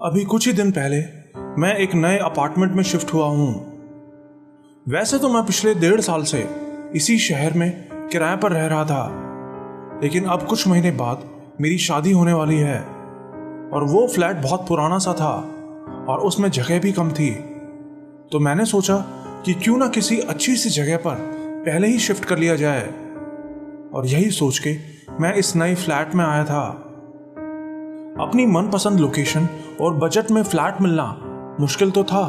अभी कुछ ही दिन पहले मैं एक नए अपार्टमेंट में शिफ्ट हुआ हूँ। वैसे तो मैं पिछले 1.5 साल से इसी शहर में किराए पर रह रहा था, लेकिन अब कुछ महीने बाद मेरी शादी होने वाली है और वो फ्लैट बहुत पुराना सा था और उसमें जगह भी कम थी। तो मैंने सोचा कि क्यों ना किसी अच्छी सी जगह पर पहले ही शिफ्ट कर लिया जाए, और यही सोच के मैं इस नए फ्लैट में आया था। अपनी मनपसंद लोकेशन और बजट में फ्लैट मिलना मुश्किल तो था,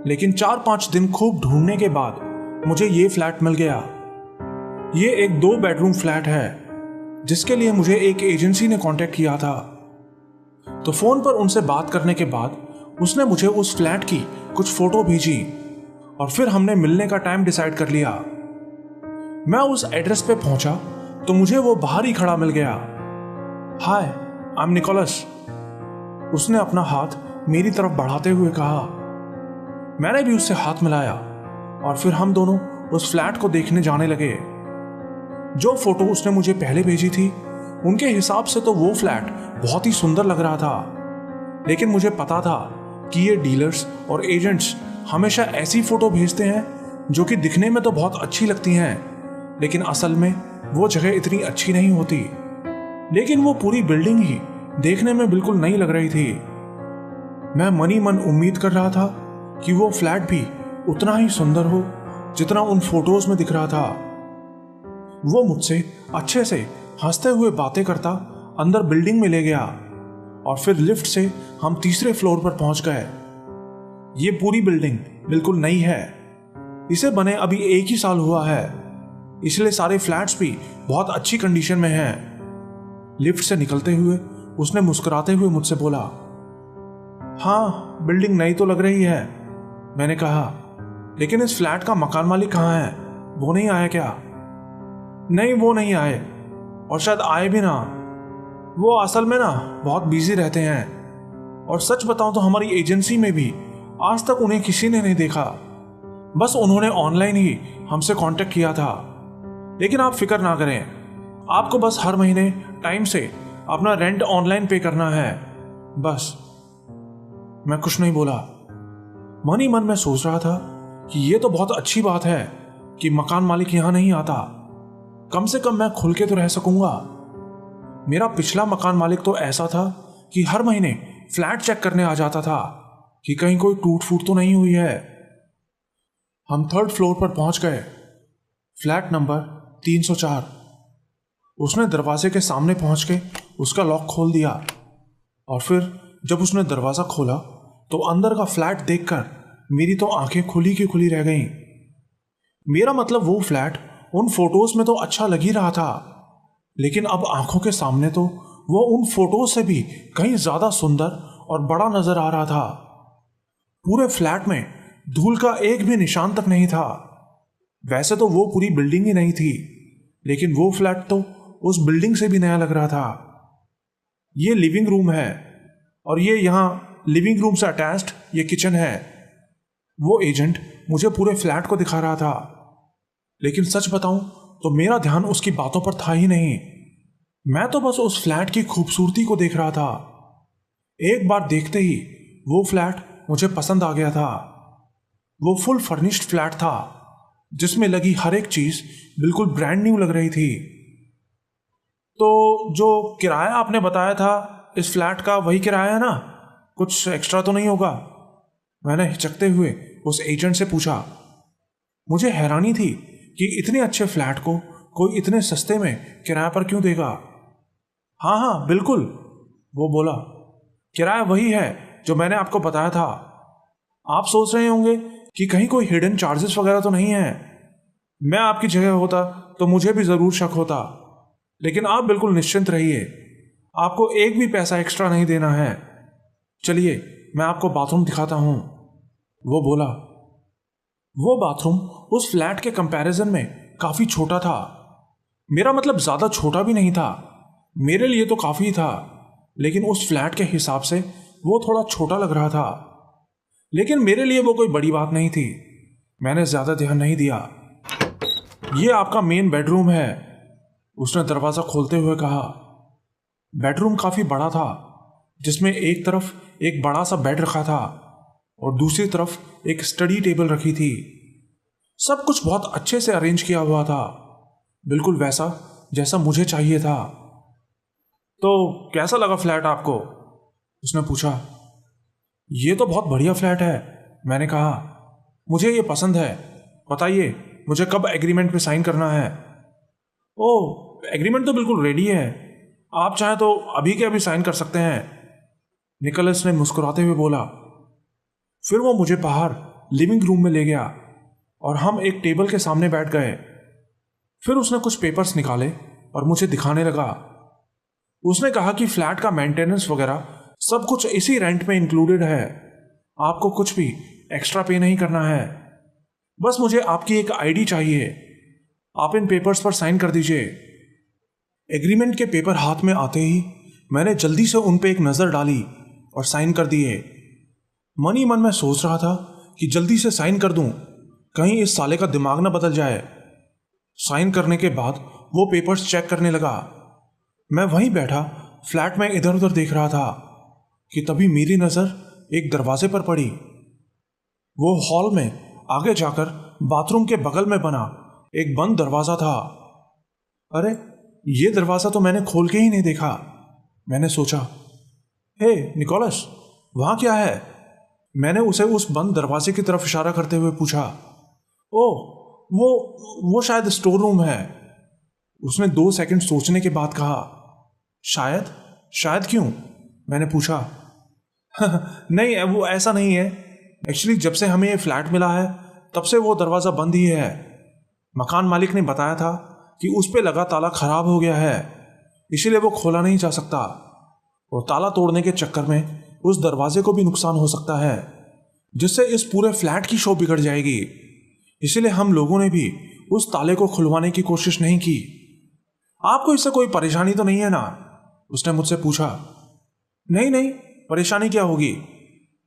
लेकिन 4-5 दिन खूब ढूंढने के बाद मुझे ये फ्लैट मिल गया। ये एक 2 बेडरूम फ्लैट है जिसके लिए मुझे एक एजेंसी ने कांटेक्ट किया था। तो फोन पर उनसे बात करने के बाद उसने मुझे उस फ्लैट की कुछ फोटो भेजी और फिर हमने मिलने का टाइम डिसाइड कर लिया। मैं उस एड्रेस पे पहुंचा तो मुझे वो बाहर ही खड़ा मिल गया। हाय, आई एम निकोलस, उसने अपना हाथ मेरी तरफ बढ़ाते हुए कहा। मैंने भी उससे हाथ मिलाया और फिर हम दोनों उस फ्लैट को देखने जाने लगे। जो फोटो उसने मुझे पहले भेजी थी उनके हिसाब से तो वो फ्लैट बहुत ही सुंदर लग रहा था, लेकिन मुझे पता था कि ये डीलर्स और एजेंट्स हमेशा ऐसी फोटो भेजते हैं जो कि दिखने में तो बहुत अच्छी लगती हैं, लेकिन असल में वो जगह इतनी अच्छी नहीं होती। लेकिन वो पूरी बिल्डिंग ही देखने में बिल्कुल नई लग रही थी। मैं मन ही मन उम्मीद कर रहा था कि वो फ्लैट भी उतना ही सुंदर हो जितना उन फोटोज में दिख रहा था। वो मुझसे अच्छे से हंसते हुए बातें करता अंदर बिल्डिंग में ले गया और फिर लिफ्ट से हम 3रे फ्लोर पर पहुंच गए। ये पूरी बिल्डिंग बिल्कुल नई है, इसे बने अभी 1 ही साल हुआ है, इसलिए सारे फ्लैट्स भी बहुत अच्छी कंडीशन में हैं। लिफ्ट से निकलते हुए उसने मुस्कुराते हुए मुझसे बोला, हाँ बिल्डिंग नई तो लग रही है। मैंने कहा, लेकिन इस फ्लैट का मकान मालिक कहाँ है, वो नहीं आया क्या? नहीं, वो नहीं आए और शायद आए भी ना। वो असल में ना बहुत बिजी रहते हैं, और सच बताऊं तो हमारी एजेंसी में भी आज तक उन्हें किसी ने नहीं देखा। बस उन्होंने ऑनलाइन ही हमसे कांटेक्ट किया था। लेकिन आप फिक्र ना करें, आपको बस हर महीने टाइम से अपना रेंट ऑनलाइन पे करना है, बस। मैं कुछ नहीं बोला। मन ही मन में सोच रहा था कि ये तो बहुत अच्छी बात है कि मकान मालिक यहां नहीं आता, कम से कम मैं खुल के तो रह सकूंगा। मेरा पिछला मकान मालिक तो ऐसा था कि हर महीने फ्लैट चेक करने आ जाता था कि कहीं कोई टूट फूट तो नहीं हुई है। हम 3rd फ्लोर पर पहुंच गए, फ्लैट नंबर 304। उसने दरवाजे के सामने पहुंच के उसका लॉक खोल दिया और फिर जब उसने दरवाजा खोला तो अंदर का फ्लैट देखकर मेरी तो आंखें खुली की खुली रह गईं। मेरा मतलब वो फ्लैट उन फोटोज में तो अच्छा लग ही रहा था, लेकिन अब आंखों के सामने तो वो उन फोटोज से भी कहीं ज्यादा सुंदर और बड़ा नजर आ रहा था। पूरे फ्लैट में धूल का एक भी निशान तक नहीं था। वैसे तो वो पूरी बिल्डिंग ही नहीं थी, लेकिन वो फ्लैट तो उस बिल्डिंग से भी नया लग रहा था। ये लिविंग रूम है और ये यहाँ लिविंग रूम से अटैच्ड ये किचन है। वो एजेंट मुझे पूरे फ्लैट को दिखा रहा था, लेकिन सच बताऊं तो मेरा ध्यान उसकी बातों पर था ही नहीं। मैं तो बस उस फ्लैट की खूबसूरती को देख रहा था। एक बार देखते ही वो फ्लैट मुझे पसंद आ गया था। वो फुल फर्निश्ड फ्लैट था जिसमें लगी हर एक चीज बिल्कुल ब्रांड न्यू लग रही थी। तो जो किराया आपने बताया था इस फ्लैट का, वही किराया है ना? कुछ एक्स्ट्रा तो नहीं होगा? मैंने हिचकते हुए उस एजेंट से पूछा। मुझे हैरानी थी कि इतने अच्छे फ्लैट को कोई इतने सस्ते में किराए पर क्यों देगा। हाँ हाँ बिल्कुल, वो बोला, किराया वही है जो मैंने आपको बताया था। आप सोच रहे होंगे कि कहीं कोई हिडन चार्जेस वगैरह तो नहीं है। मैं आपकी जगह होता तो मुझे भी जरूर शक होता, लेकिन आप बिल्कुल निश्चिंत रहिए, आपको एक भी पैसा एक्स्ट्रा नहीं देना है। चलिए मैं आपको बाथरूम दिखाता हूं, वो बोला। वो बाथरूम उस फ्लैट के कंपैरिजन में काफी छोटा था। मेरा मतलब ज्यादा छोटा भी नहीं था, मेरे लिए तो काफी था, लेकिन उस फ्लैट के हिसाब से वो थोड़ा छोटा लग रहा था। लेकिन मेरे लिए वो कोई बड़ी बात नहीं थी, मैंने ज्यादा ध्यान नहीं दिया। ये आपका मेन बेडरूम है, उसने दरवाजा खोलते हुए कहा। बेडरूम काफी बड़ा था, जिसमें एक तरफ एक बड़ा सा बेड रखा था और दूसरी तरफ एक स्टडी टेबल रखी थी। सब कुछ बहुत अच्छे से अरेंज किया हुआ था, बिल्कुल वैसा जैसा मुझे चाहिए था। तो कैसा लगा फ्लैट आपको? उसने पूछा। ये तो बहुत बढ़िया फ्लैट है, मैंने कहा। मुझे ये पसंद है। बताइए मुझे कब एग्रीमेंट पे साइन करना है? ओह, एग्रीमेंट तो बिल्कुल रेडी है, आप चाहें तो अभी के अभी साइन कर सकते हैं, निकोलस ने मुस्कुराते हुए बोला। फिर वो मुझे बाहर लिविंग रूम में ले गया और हम एक टेबल के सामने बैठ गए। फिर उसने कुछ पेपर्स निकाले और मुझे दिखाने लगा। उसने कहा कि फ्लैट का मेंटेनेंस वगैरह सब कुछ इसी रेंट में इंक्लूडेड है, आपको कुछ भी एक्स्ट्रा पे नहीं करना है। बस मुझे आपकी एक आईडी चाहिए, आप इन पेपर्स पर साइन कर दीजिए। एग्रीमेंट के पेपर हाथ में आते ही मैंने जल्दी से उन पे एक नज़र डाली और साइन कर दिए। मन ही मन में सोच रहा था कि जल्दी से साइन कर दूं, कहीं इस साले का दिमाग ना बदल जाए। साइन करने के बाद वो पेपर्स चेक करने लगा। मैं वहीं बैठा फ्लैट में इधर उधर देख रहा था कि तभी मेरी नज़र एक दरवाजे पर पड़ी। वो हॉल में आगे जाकर बाथरूम के बगल में बना एक बंद दरवाज़ा था। अरे, ये दरवाज़ा तो मैंने खोल के ही नहीं देखा, मैंने सोचा। हे निकोलस, वहाँ क्या है? मैंने उसे उस बंद दरवाजे की तरफ इशारा करते हुए पूछा। ओह, वो शायद स्टोर रूम है, उसने 2 सेकंड सोचने के बाद कहा। शायद क्यों? मैंने पूछा। नहीं, वो ऐसा नहीं है। एक्चुअली जब से हमें ये फ्लैट मिला है तब से वो दरवाज़ा बंद ही है। मकान मालिक ने बताया था कि उस पे लगा ताला खराब हो गया है, इसीलिए वो खोला नहीं जा सकता, और ताला तोड़ने के चक्कर में उस दरवाजे को भी नुकसान हो सकता है, जिससे इस पूरे फ्लैट की शो बिगड़ जाएगी। इसीलिए हम लोगों ने भी उस ताले को खुलवाने की कोशिश नहीं की। आपको इससे कोई परेशानी तो नहीं है ना? उसने मुझसे पूछा। नहीं, परेशानी क्या होगी,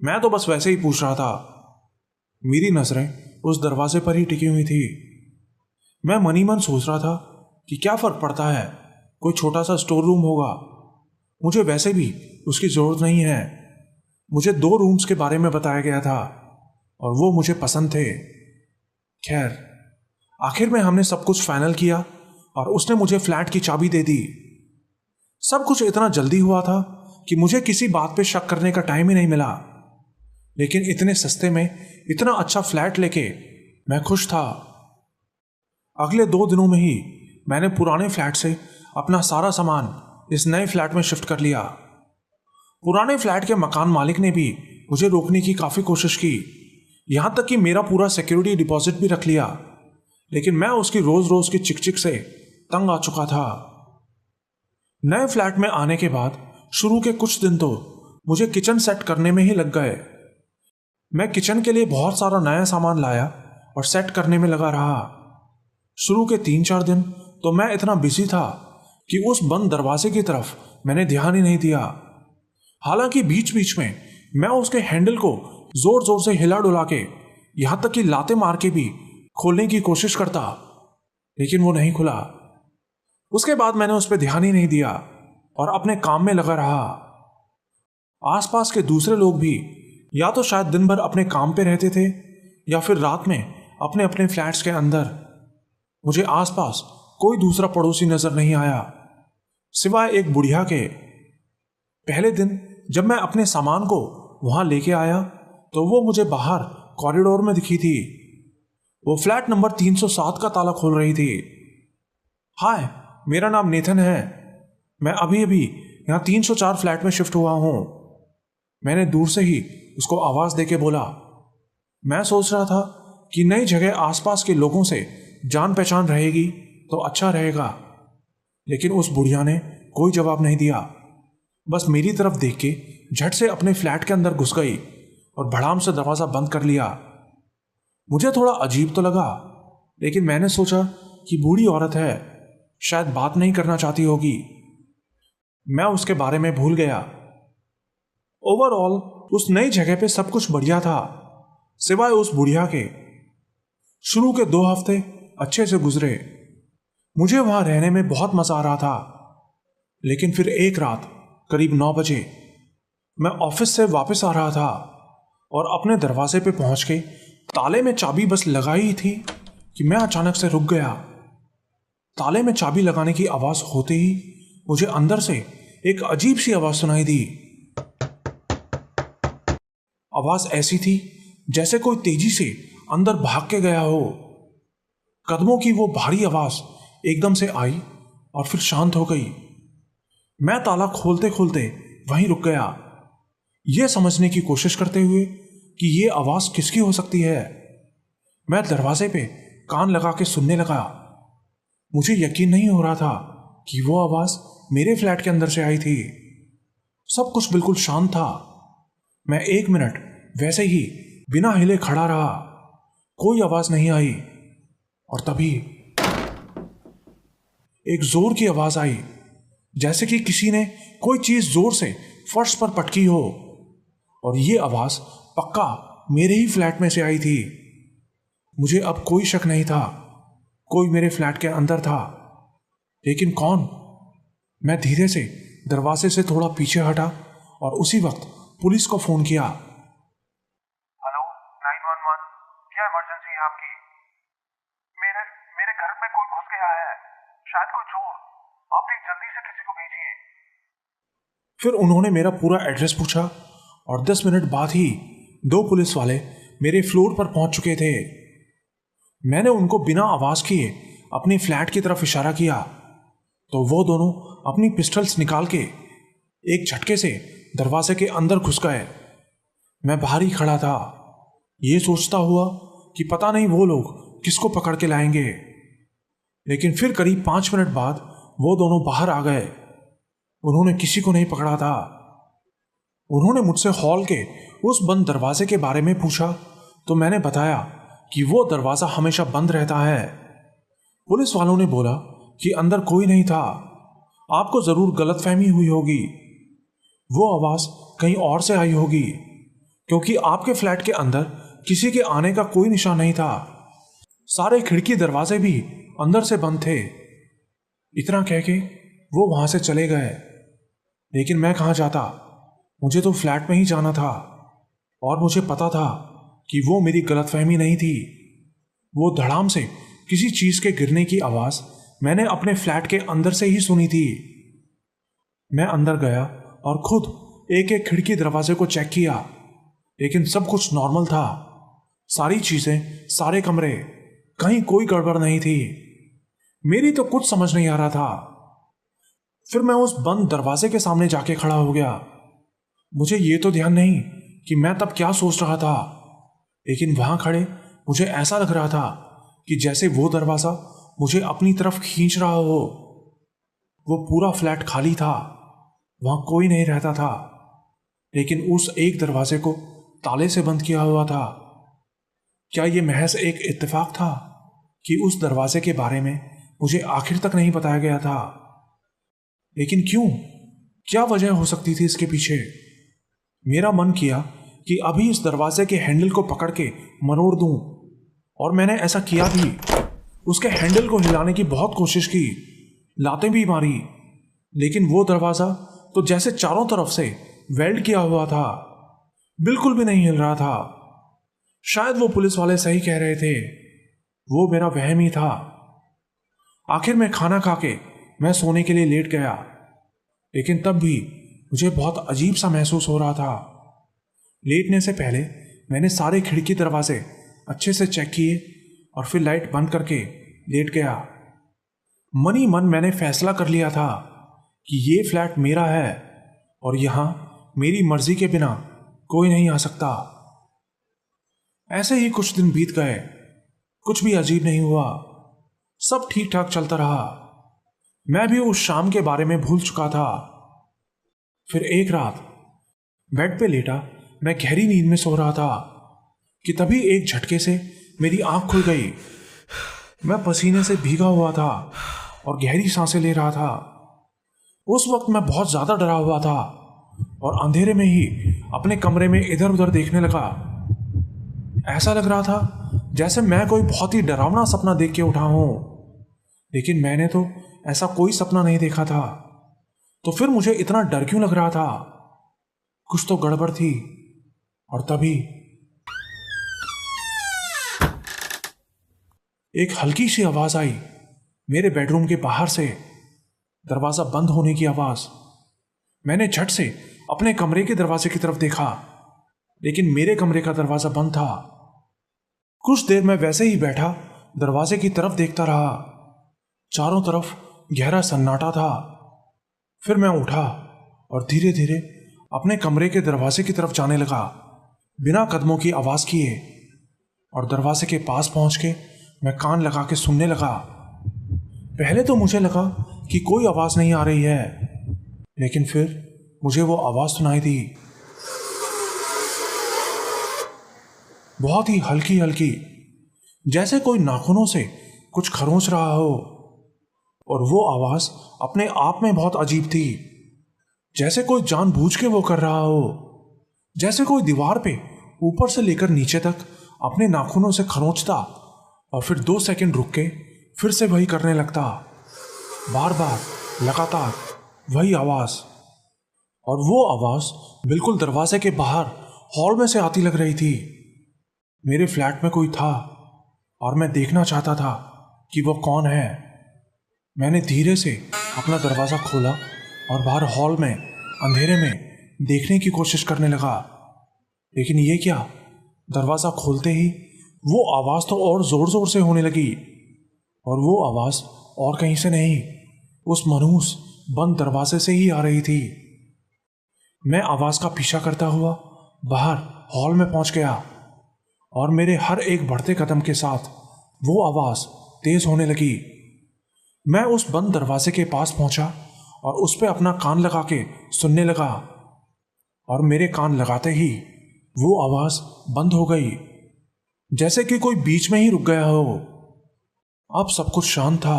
मैं तो बस वैसे ही पूछ रहा था। मेरी नजरें उस दरवाजे पर ही टिकी हुई थी। मैं मन ही मन सोच रहा था कि क्या फर्क पड़ता है, कोई छोटा सा स्टोर रूम होगा, मुझे वैसे भी उसकी जरूरत नहीं है। मुझे 2 रूम्स के बारे में बताया गया था और वो मुझे पसंद थे। खैर, आखिर में हमने सब कुछ फाइनल किया और उसने मुझे फ्लैट की चाबी दे दी। सब कुछ इतना जल्दी हुआ था कि मुझे किसी बात पे शक करने का टाइम ही नहीं मिला, लेकिन इतने सस्ते में इतना अच्छा फ्लैट लेके मैं खुश था। अगले 2 दिनों में ही मैंने पुराने फ्लैट से अपना सारा सामान इस नए फ्लैट में शिफ्ट कर लिया। पुराने फ्लैट के मकान मालिक ने भी मुझे रोकने की काफ़ी कोशिश की, यहाँ तक कि मेरा पूरा सिक्योरिटी डिपॉजिट भी रख लिया, लेकिन मैं उसकी रोज़ रोज़ की चिकचिक से तंग आ चुका था। नए फ्लैट में आने के बाद शुरू के कुछ दिन तो मुझे किचन सेट करने में ही लग गए। मैं किचन के लिए बहुत सारा नया सामान लाया और सेट करने में लगा रहा। शुरू के 3-4 दिन तो मैं इतना बिजी था कि उस बंद दरवाजे की तरफ मैंने ध्यान ही नहीं दिया। हालांकि बीच बीच में मैं उसके हैंडल को जोर जोर से हिला डुला के, यहां तक कि लाते मार के भी खोलने की कोशिश करता, लेकिन वो नहीं खुला। उसके बाद मैंने उस पर ध्यान ही नहीं दिया और अपने काम में लगा रहा। आसपास के दूसरे लोग भी या तो शायद दिन भर अपने काम पे रहते थे या फिर रात में अपने अपने फ्लैट्स के अंदर। मुझे आसपास कोई दूसरा पड़ोसी नजर नहीं आया सिवाय एक बुढ़िया के। पहले दिन जब मैं अपने सामान को वहां लेके आया तो वो मुझे बाहर कॉरिडोर में दिखी थी। वो फ्लैट नंबर 307 का ताला खोल रही थी। हाय, मेरा नाम नेथन है, मैं अभी अभी यहाँ 304 फ्लैट में शिफ्ट हुआ हूँ, मैंने दूर से ही उसको आवाज देके बोला। मैं सोच रहा था कि नई जगह आसपास के लोगों से जान पहचान रहेगी तो अच्छा रहेगा, लेकिन उस बुढ़िया ने कोई जवाब नहीं दिया, बस मेरी तरफ देख के झट से अपने फ्लैट के अंदर घुस गई और भड़ाम से दरवाजा बंद कर लिया। मुझे थोड़ा अजीब तो लगा, लेकिन मैंने सोचा कि बूढ़ी औरत है, शायद बात नहीं करना चाहती होगी। मैं उसके बारे में भूल गया। ओवरऑल उस नई जगह पे सब कुछ बढ़िया था सिवाय उस बुढ़िया के। शुरू के 2 हफ्ते अच्छे से गुजरे, मुझे वहां रहने में बहुत मजा आ रहा था, लेकिन फिर एक रात करीब 9 बजे मैं ऑफिस से वापस आ रहा था और अपने दरवाजे पे पहुंच के ताले में चाबी बस लगाई ही थी कि मैं अचानक से रुक गया। ताले में चाबी लगाने की आवाज होते ही मुझे अंदर से एक अजीब सी आवाज सुनाई दी। आवाज ऐसी थी जैसे कोई तेजी से अंदर भाग के गया हो। कदमों की वो भारी आवाज एकदम से आई और फिर शांत हो गई। मैं ताला खोलते खोलते वहीं रुक गया, यह समझने की कोशिश करते हुए कि यह आवाज किसकी हो सकती है। मैं दरवाजे पे कान लगा के सुनने लगा। मुझे यकीन नहीं हो रहा था कि वो आवाज मेरे फ्लैट के अंदर से आई थी। सब कुछ बिल्कुल शांत था। मैं 1 मिनट वैसे ही बिना हिले खड़ा रहा, कोई आवाज नहीं आई। और तभी एक जोर की आवाज आई, जैसे कि किसी ने कोई चीज जोर से फर्श पर पटकी हो। और ये आवाज पक्का मेरे ही फ्लैट में से आई थी। मुझे अब कोई शक नहीं था, कोई मेरे फ्लैट के अंदर था। लेकिन कौन? मैं धीरे से दरवाजे से थोड़ा पीछे हटा और उसी वक्त पुलिस को फोन किया। हेलो 911, क्या इमरजेंसी है आपकी? मेरे मेरे घर में कोई घुस गया है, शायद कोई चोर। आप प्लीज जल्दी से किसी को भेजिए। फिर उन्होंने मेरा पूरा एड्रेस पूछा और 10 मिनट बाद ही 2 पुलिस वाले मेरे फ्लोर पर पहुंच चुके थे। मैंने उनको बिना आवाज किए अपनी फ्लैट की तरफ इशारा किया तो वो दोनों अपनी पिस्टल्स निकाल के एक झटके से दरवाजे के अंदर घुस गए। मैं बाहर ही खड़ा था, ये सोचता हुआ कि पता नहीं वो लोग किसको पकड़ के लाएंगे। लेकिन फिर करीब 5 मिनट बाद वो दोनों बाहर आ गए। उन्होंने किसी को नहीं पकड़ा था। उन्होंने मुझसे हॉल के उस बंद दरवाजे के बारे में पूछा तो मैंने बताया कि वो दरवाजा हमेशा बंद रहता है। पुलिस वालों ने बोला कि अंदर कोई नहीं था, आपको जरूर गलतफहमी हुई होगी, वो आवाज कहीं और से आई होगी, क्योंकि आपके फ्लैट के अंदर किसी के आने का कोई निशान नहीं था। सारे खिड़की दरवाजे भी अंदर से बंद थे। इतना कह के वो वहां से चले गए। लेकिन मैं कहाँ जाता, मुझे तो फ्लैट में ही जाना था। और मुझे पता था कि वो मेरी गलतफहमी नहीं थी। वो धड़ाम से किसी चीज के गिरने की आवाज मैंने अपने फ्लैट के अंदर से ही सुनी थी। मैं अंदर गया और खुद एक एक खिड़की दरवाजे को चेक किया, लेकिन सब कुछ नॉर्मल था। सारी चीजें, सारे कमरे, कहीं कोई गड़बड़ नहीं थी। मेरी तो कुछ समझ नहीं आ रहा था। फिर मैं उस बंद दरवाजे के सामने जाके खड़ा हो गया। मुझे ये तो ध्यान नहीं कि मैं तब क्या सोच रहा था, लेकिन वहां खड़े मुझे ऐसा लग रहा था कि जैसे वो दरवाजा मुझे अपनी तरफ खींच रहा हो। वो पूरा फ्लैट खाली था, वहां कोई नहीं रहता था, लेकिन उस एक दरवाजे को ताले से बंद किया हुआ था। क्या ये महज एक इत्तेफाक था कि उस दरवाजे के बारे में मुझे आखिर तक नहीं बताया गया था? लेकिन क्यों? क्या वजह हो सकती थी इसके पीछे? मेरा मन किया कि अभी इस दरवाजे के हैंडल को पकड़ के मरोड़ दूं, और मैंने ऐसा किया भी। उसके हैंडल को हिलाने की बहुत कोशिश की, लातें भी मारी, लेकिन वो दरवाजा तो जैसे चारों तरफ से वेल्ड किया हुआ था, बिल्कुल भी नहीं हिल रहा था। शायद वो पुलिस वाले सही कह रहे थे, वो मेरा वहम ही था। आखिर में खाना खा के मैं सोने के लिए लेट गया, लेकिन तब भी मुझे बहुत अजीब सा महसूस हो रहा था। लेटने से पहले मैंने सारे खिड़की दरवाजे अच्छे से चेक किए और फिर लाइट बंद करके लेट गया। मन ही मन मैंने फैसला कर लिया था कि ये फ्लैट मेरा है और यहां मेरी मर्जी के बिना कोई नहीं आ सकता। ऐसे ही कुछ दिन बीत गए, कुछ भी अजीब नहीं हुआ, सब ठीक ठाक चलता रहा। मैं भी उस शाम के बारे में भूल चुका था। फिर एक रात बेड पे लेटा मैं गहरी नींद में सो रहा था कि तभी एक झटके से मेरी आंख खुल गई। मैं पसीने से भीगा हुआ था और गहरी सांसें ले रहा था। उस वक्त मैं बहुत ज्यादा डरा हुआ था और अंधेरे में ही अपने कमरे में इधर उधर देखने लगा। ऐसा लग रहा था जैसे मैं कोई बहुत ही डरावना सपना देख के उठा हूं, लेकिन मैंने तो ऐसा कोई सपना नहीं देखा था। तो फिर मुझे इतना डर क्यों लग रहा था? कुछ तो गड़बड़ थी। और तभी एक हल्की सी आवाज आई मेरे बेडरूम के बाहर से, दरवाजा बंद होने की आवाज। मैंने झट से अपने कमरे के दरवाजे की तरफ देखा, लेकिन मेरे कमरे का दरवाजा बंद था। कुछ देर मैं वैसे ही बैठा दरवाजे की तरफ देखता रहा। चारों तरफ गहरा सन्नाटा था। फिर मैं उठा और धीरे धीरे अपने कमरे के दरवाजे की तरफ जाने लगा, बिना कदमों की आवाज किए। और दरवाजे के पास पहुंच के मैं कान लगा के सुनने लगा। पहले तो मुझे लगा कि कोई आवाज नहीं आ रही है, लेकिन फिर मुझे वो आवाज सुनाई दी, बहुत ही हल्की हल्की, जैसे कोई नाखूनों से कुछ खरोंच रहा हो। और वो आवाज अपने आप में बहुत अजीब थी, जैसे कोई जानबूझ के वो कर रहा हो, जैसे कोई दीवार पे ऊपर से लेकर नीचे तक अपने नाखूनों से खरोंचता और फिर 2 सेकंड रुक के फिर से वही करने लगता, बार बार लगातार वही आवाज। और वो आवाज बिल्कुल दरवाजे के बाहर हॉल में से आती लग रही थी। मेरे फ्लैट में कोई था और मैं देखना चाहता था कि वो कौन है। मैंने धीरे से अपना दरवाजा खोला और बाहर हॉल में अंधेरे में देखने की कोशिश करने लगा। लेकिन ये क्या, दरवाजा खोलते ही वो आवाज तो और जोर जोर से होने लगी। और वो आवाज और कहीं से नहीं, उस मनहूस बंद दरवाजे से ही आ रही थी। मैं आवाज का पीछा करता हुआ बाहर हॉल में पहुंच गया और मेरे हर एक बढ़ते कदम के साथ वो आवाज तेज होने लगी। मैं उस बंद दरवाजे के पास पहुंचा और उस पे अपना कान लगा के सुनने लगा। और मेरे कान लगाते ही वो आवाज बंद हो गई, जैसे कि कोई बीच में ही रुक गया हो। अब सब कुछ शांत था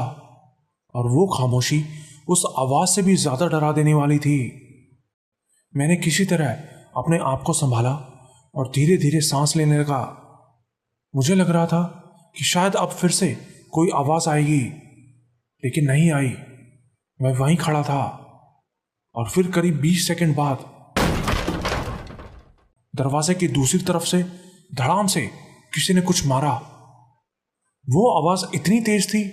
और वो खामोशी उस आवाज से भी ज्यादा डरा देने वाली थी। मैंने किसी तरह अपने आप को संभाला और धीरे धीरे सांस लेने लगा। मुझे लग रहा था कि शायद अब फिर से कोई आवाज आएगी, लेकिन नहीं आई। मैं वहीं खड़ा था और फिर करीब 20 सेकंड बाद दरवाजे की दूसरी तरफ से धड़ाम से किसी ने कुछ मारा। वो आवाज इतनी तेज थी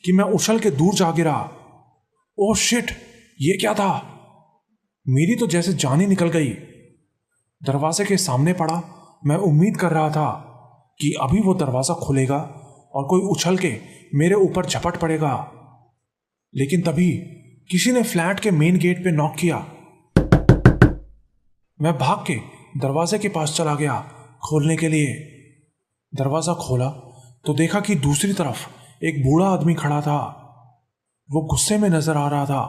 कि मैं उछल के दूर जा गिरा। ओह शिट, ये क्या था? मेरी तो जैसे जान ही निकल गई। दरवाजे के सामने पड़ा मैं उम्मीद कर रहा था कि अभी वो दरवाजा खुलेगा और कोई उछल के मेरे ऊपर झपट पड़ेगा। लेकिन तभी किसी ने फ्लैट के मेन गेट पे नॉक किया। मैं भाग के दरवाजे के पास चला गया खोलने के लिए। दरवाजा खोला तो देखा कि दूसरी तरफ एक बूढ़ा आदमी खड़ा था। वो गुस्से में नजर आ रहा था।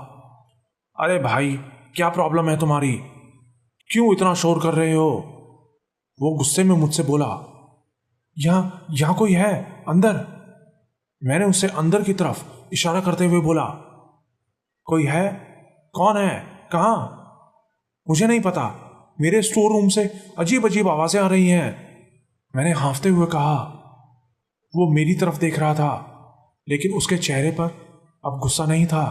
अरे भाई, क्या प्रॉब्लम है तुम्हारी? क्यों इतना शोर कर रहे हो? वो गुस्से में मुझसे बोला। यहाँ कोई है अंदर? मैंने उससे अंदर की तरफ इशारा करते हुए बोला। कोई है? कौन है? कहाँ? मुझे नहीं पता, मेरे स्टोर रूम से अजीब अजीब आवाजें आ रही हैं, मैंने हाँफते हुए कहा। वो मेरी तरफ देख रहा था, लेकिन उसके चेहरे पर अब गुस्सा नहीं था,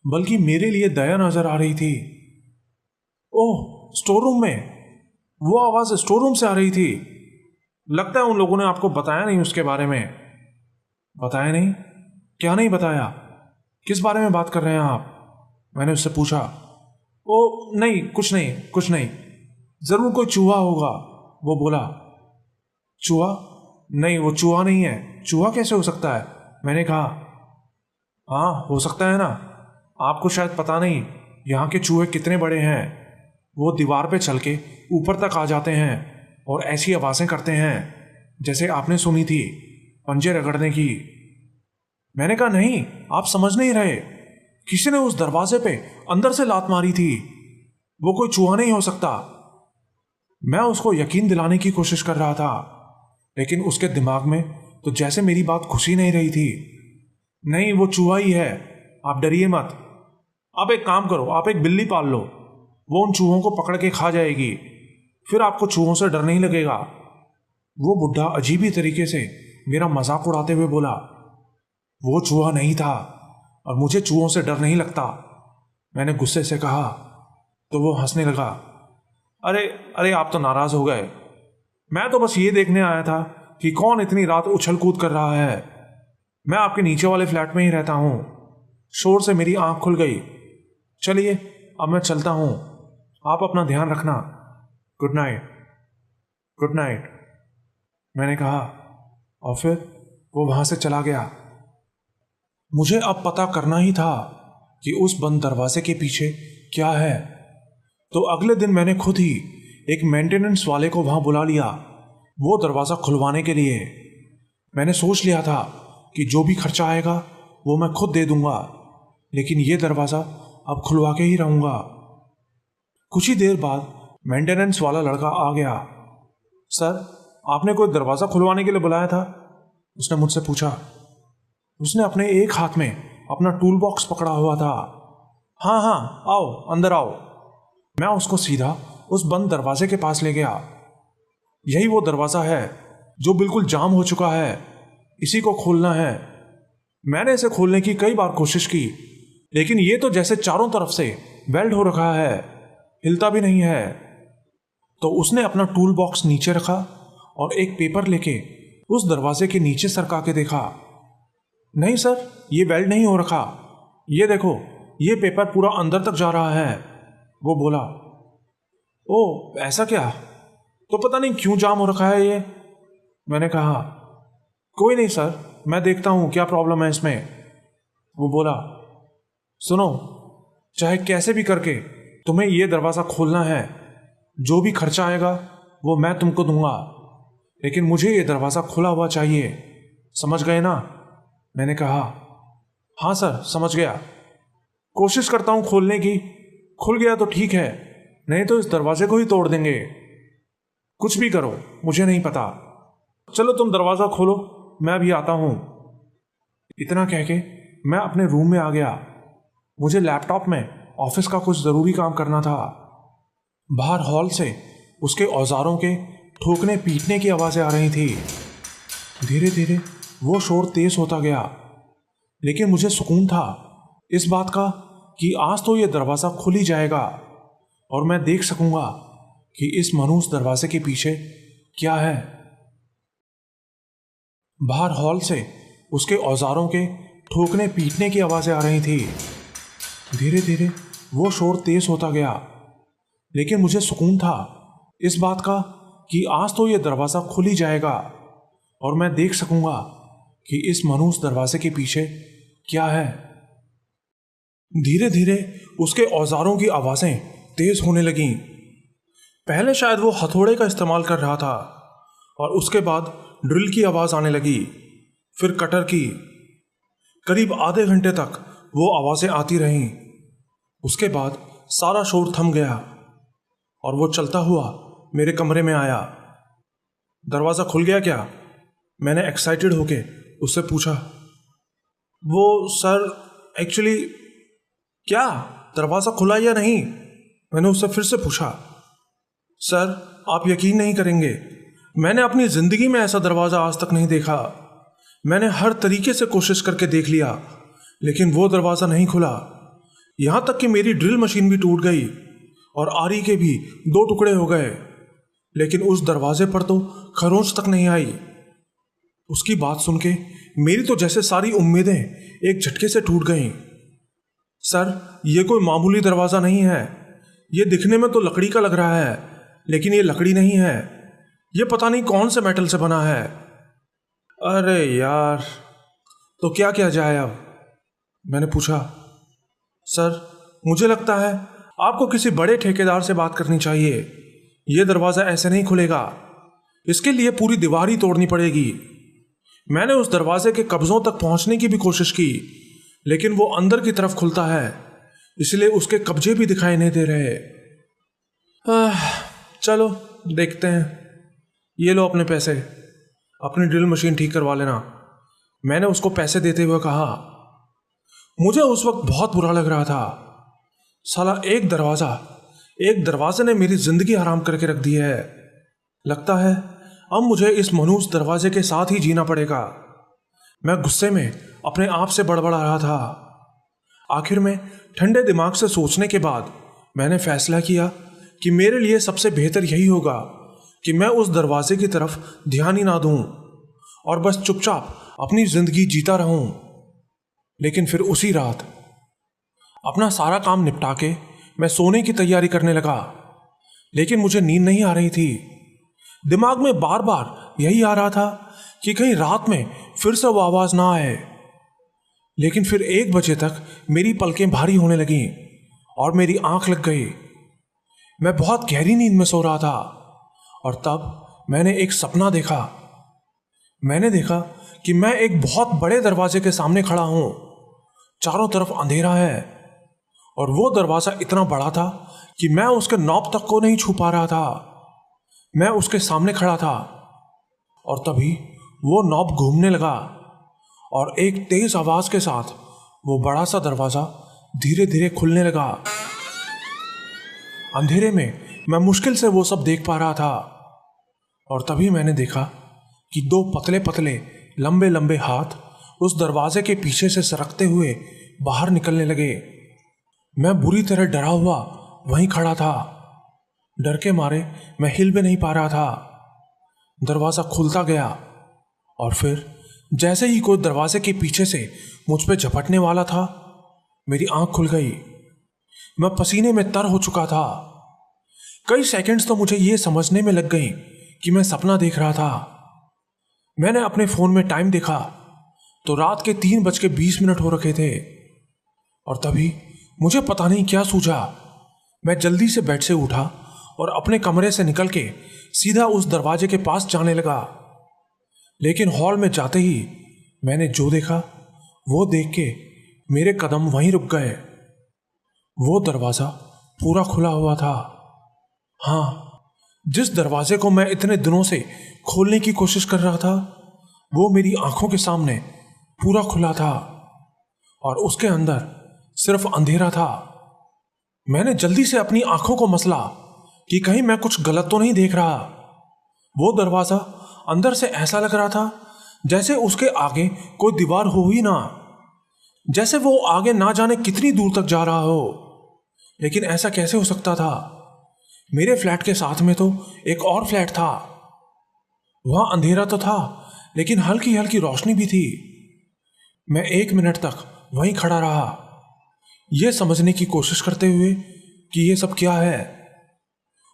बल्कि मेरे लिए दया नजर आ रही थी। ओह, स्टोर रूम में? वो आवाज स्टोर रूम से आ रही थी। लगता है उन लोगों ने आपको बताया नहीं उसके बारे में। बताया नहीं? क्या नहीं बताया? किस बारे में बात कर रहे हैं आप? मैंने उससे पूछा। ओ नहीं, कुछ नहीं, कुछ नहीं, जरूर कोई चूहा होगा, वो बोला। चूहा? नहीं, वो चूहा नहीं है। चूहा कैसे हो सकता है? मैंने कहा। हाँ, हो सकता है ना, आपको शायद पता नहीं यहाँ के चूहे कितने बड़े हैं। वो दीवार पे चल के ऊपर तक आ जाते हैं और ऐसी आवाजें करते हैं जैसे आपने सुनी थी, पंजे रगड़ने की। मैंने कहा नहीं, आप समझ नहीं रहे, किसी ने उस दरवाजे पे अंदर से लात मारी थी, वो कोई चूहा नहीं हो सकता। मैं उसको यकीन दिलाने की कोशिश कर रहा था, लेकिन उसके दिमाग में तो जैसे मेरी बात घुस ही नहीं रही थी। नहीं, वो चूहा ही है, आप डरिए मत। आप एक काम करो, आप एक बिल्ली पाल लो, वो उन चूहों को पकड़ के खा जाएगी, फिर आपको चूहों से डर नहीं लगेगा। वो बुढ़ा अजीब ही तरीके से मेरा मजाक उड़ाते हुए बोला। वो चूहा नहीं था और मुझे चूहों से डर नहीं लगता, मैंने गुस्से से कहा। तो वो हंसने लगा। अरे अरे, आप तो नाराज हो गए। मैं तो बस ये देखने आया था कि कौन इतनी रात उछल कूद कर रहा है। मैं आपके नीचे वाले फ्लैट में ही रहता हूं। शोर से मेरी आंख खुल गई। चलिए अब मैं चलता हूं। आप अपना ध्यान रखना। Good night. गुड नाइट, मैंने कहा और फिर वो वहां से चला गया। मुझे अब पता करना ही था कि उस बंद दरवाजे के पीछे क्या है। तो अगले दिन मैंने खुद ही एक मेंटेनेंस वाले को वहां बुला लिया, वो दरवाज़ा खुलवाने के लिए। मैंने सोच लिया था कि जो भी खर्चा आएगा वो मैं खुद दे दूंगा, लेकिन ये दरवाज़ा अब खुलवा के ही रहूंगा। कुछ ही देर बाद मेंटेनेंस वाला लड़का आ गया। सर, आपने कोई दरवाज़ा खुलवाने के लिए बुलाया था? उसने मुझसे पूछा। उसने अपने एक हाथ में अपना टूल बॉक्स पकड़ा हुआ था। हाँ हाँ, आओ अंदर आओ। मैं उसको सीधा उस बंद दरवाजे के पास ले गया। यही वो दरवाज़ा है जो बिल्कुल जाम हो चुका है। इसी को खोलना है। मैंने इसे खोलने की कई बार कोशिश की, लेकिन ये तो जैसे चारों तरफ से वेल्ड हो रखा है, हिलता भी नहीं है। तो उसने अपना टूल बॉक्स नीचे रखा और एक पेपर लेके उस दरवाजे के नीचे सरका के देखा। नहीं सर, ये वेल्ड नहीं हो रखा। ये देखो, ये पेपर पूरा अंदर तक जा रहा है। वो बोला। ओ ऐसा क्या? तो पता नहीं क्यों जाम हो रखा है ये। मैंने कहा कोई नहीं सर, मैं देखता हूं क्या प्रॉब्लम है इसमें। वो बोला, सुनो, चाहे कैसे भी करके तुम्हें ये दरवाज़ा खोलना है। जो भी खर्चा आएगा वो मैं तुमको दूंगा, लेकिन मुझे ये दरवाज़ा खुला हुआ चाहिए। समझ गए ना? मैंने कहा हाँ सर, समझ गया। कोशिश करता हूं खोलने की। खुल गया तो ठीक है, नहीं तो इस दरवाजे को ही तोड़ देंगे। कुछ भी करो, मुझे नहीं पता। चलो तुम दरवाज़ा खोलो, मैं भी आता हूं। इतना कह के मैं अपने रूम में आ गया। मुझे लैपटॉप में ऑफिस का कुछ ज़रूरी काम करना था। बाहर हॉल से उसके औजारों के ठोकने पीटने की आवाज़ें आ रही थी। धीरे धीरे वो शोर तेज होता गया, लेकिन मुझे सुकून था इस बात का कि आज तो ये दरवाज़ा खुल ही जाएगा और मैं देख सकूंगा कि इस मनहूस दरवाजे के पीछे क्या है। बाहर हॉल से उसके औजारों के ठोकने पीटने की आवाज़ें आ रही थी। धीरे धीरे वो शोर तेज होता गया, लेकिन मुझे सुकून था इस बात का कि आज तो ये दरवाज़ा खुल ही जाएगा और मैं देख सकूंगा कि इस मनहूस दरवाजे के पीछे क्या है। धीरे धीरे उसके औजारों की आवाज़ें तेज होने लगीं। पहले शायद वो हथौड़े का इस्तेमाल कर रहा था और उसके बाद ड्रिल की आवाज़ आने लगी, फिर कटर की। करीब आधे घंटे तक वो आवाज़ें आती रहीं। उसके बाद सारा शोर थम गया और वो चलता हुआ मेरे कमरे में आया। दरवाज़ा खुल गया क्या? मैंने एक्साइटेड होके उससे पूछा। वो सर, एक्चुअली क्या दरवाज़ा खुला या नहीं? मैंने उससे फिर से पूछा। सर, आप यकीन नहीं करेंगे, मैंने अपनी ज़िंदगी में ऐसा दरवाज़ा आज तक नहीं देखा। मैंने हर तरीके से कोशिश करके देख लिया, लेकिन वो दरवाज़ा नहीं खुला। यहाँ तक कि मेरी ड्रिल मशीन भी टूट गई और आरी के भी 2 टुकड़े हो गए, लेकिन उस दरवाजे पर तो खरोंच तक नहीं आई। उसकी बात सुन के मेरी तो जैसे सारी उम्मीदें एक झटके से टूट गईं। सर, ये कोई मामूली दरवाज़ा नहीं है। ये दिखने में तो लकड़ी का लग रहा है, लेकिन ये लकड़ी नहीं है। ये पता नहीं कौन से मेटल से बना है। अरे यार, तो क्या किया जाए अब? मैंने पूछा। सर, मुझे लगता है आपको किसी बड़े ठेकेदार से बात करनी चाहिए। ये दरवाज़ा ऐसे नहीं खुलेगा, इसके लिए पूरी दीवार ही तोड़नी पड़ेगी। मैंने उस दरवाजे के कब्जों तक पहुंचने की भी कोशिश की, लेकिन वो अंदर की तरफ खुलता है, इसलिए उसके कब्जे भी दिखाई नहीं दे रहे। चलो देखते हैं। ये लो अपने पैसे, अपनी ड्रिल मशीन ठीक करवा लेना। मैंने उसको पैसे देते हुए कहा। मुझे उस वक्त बहुत बुरा लग रहा था। साला एक दरवाजे ने मेरी जिंदगी हराम करके रख दी है। लगता है अब मुझे इस मनहूस दरवाजे के साथ ही जीना पड़ेगा। मैं गुस्से में अपने आप से बड़बड़ा रहा था। आखिर में ठंडे दिमाग से सोचने के बाद मैंने फैसला किया कि मेरे लिए सबसे बेहतर यही होगा कि मैं उस दरवाजे की तरफ ध्यान ही ना दूं और बस चुपचाप अपनी जिंदगी जीता रहूं। लेकिन फिर उसी रात अपना सारा काम निपटा के मैं सोने की तैयारी करने लगा, लेकिन मुझे नींद नहीं आ रही थी। दिमाग में बार बार यही आ रहा था कि कहीं रात में फिर से वो आवाज ना आए। लेकिन फिर 1 बजे तक मेरी पलकें भारी होने लगीं और मेरी आंख लग गई। मैं बहुत गहरी नींद में सो रहा था और तब मैंने एक सपना देखा। मैंने देखा कि मैं एक बहुत बड़े दरवाजे के सामने खड़ा हूं। चारों तरफ अंधेरा है और वो दरवाजा इतना बड़ा था कि मैं उसके नॉब तक को नहीं छू पा रहा था। मैं उसके सामने खड़ा था और तभी वो नॉब घूमने लगा और एक तेज आवाज के साथ वो बड़ा सा दरवाजा धीरे धीरे खुलने लगा। अंधेरे में मैं मुश्किल से वो सब देख पा रहा था और तभी मैंने देखा कि 2 पतले पतले लंबे लंबे हाथ उस दरवाजे के पीछे से सरकते हुए बाहर निकलने लगे। मैं बुरी तरह डरा हुआ वहीं खड़ा था। डर के मारे मैं हिल भी नहीं पा रहा था। दरवाजा खुलता गया और फिर जैसे ही कोई दरवाजे के पीछे से मुझ पे झपटने वाला था, मेरी आंख खुल गई। मैं पसीने में तर हो चुका था। कई सेकंड्स तो मुझे ये समझने में लग गई कि मैं सपना देख रहा था। मैंने अपने फोन में टाइम देखा तो रात के 3:20 हो रखे थे और तभी मुझे पता नहीं क्या सूझा। मैं जल्दी से बेड से उठा और अपने कमरे से निकल के सीधा उस दरवाजे के पास जाने लगा। लेकिन हॉल में जाते ही मैंने जो देखा वो देख के मेरे कदम वहीं रुक गए। वो दरवाजा पूरा खुला हुआ था। हाँ, जिस दरवाजे को मैं इतने दिनों से खोलने की कोशिश कर रहा था वो मेरी आंखों के सामने पूरा खुला था और उसके अंदर सिर्फ अंधेरा था। मैंने जल्दी से अपनी आंखों को मसला कि कहीं मैं कुछ गलत तो नहीं देख रहा। वो दरवाजा अंदर से ऐसा लग रहा था जैसे उसके आगे कोई दीवार हो ही ना, जैसे वो आगे ना जाने कितनी दूर तक जा रहा हो। लेकिन ऐसा कैसे हो सकता था? मेरे फ्लैट के साथ में तो एक और फ्लैट था। वहां अंधेरा तो था लेकिन हल्की हल्की रोशनी भी थी। मैं 1 मिनट तक वहीं खड़ा रहा, यह समझने की कोशिश करते हुए कि यह सब क्या है।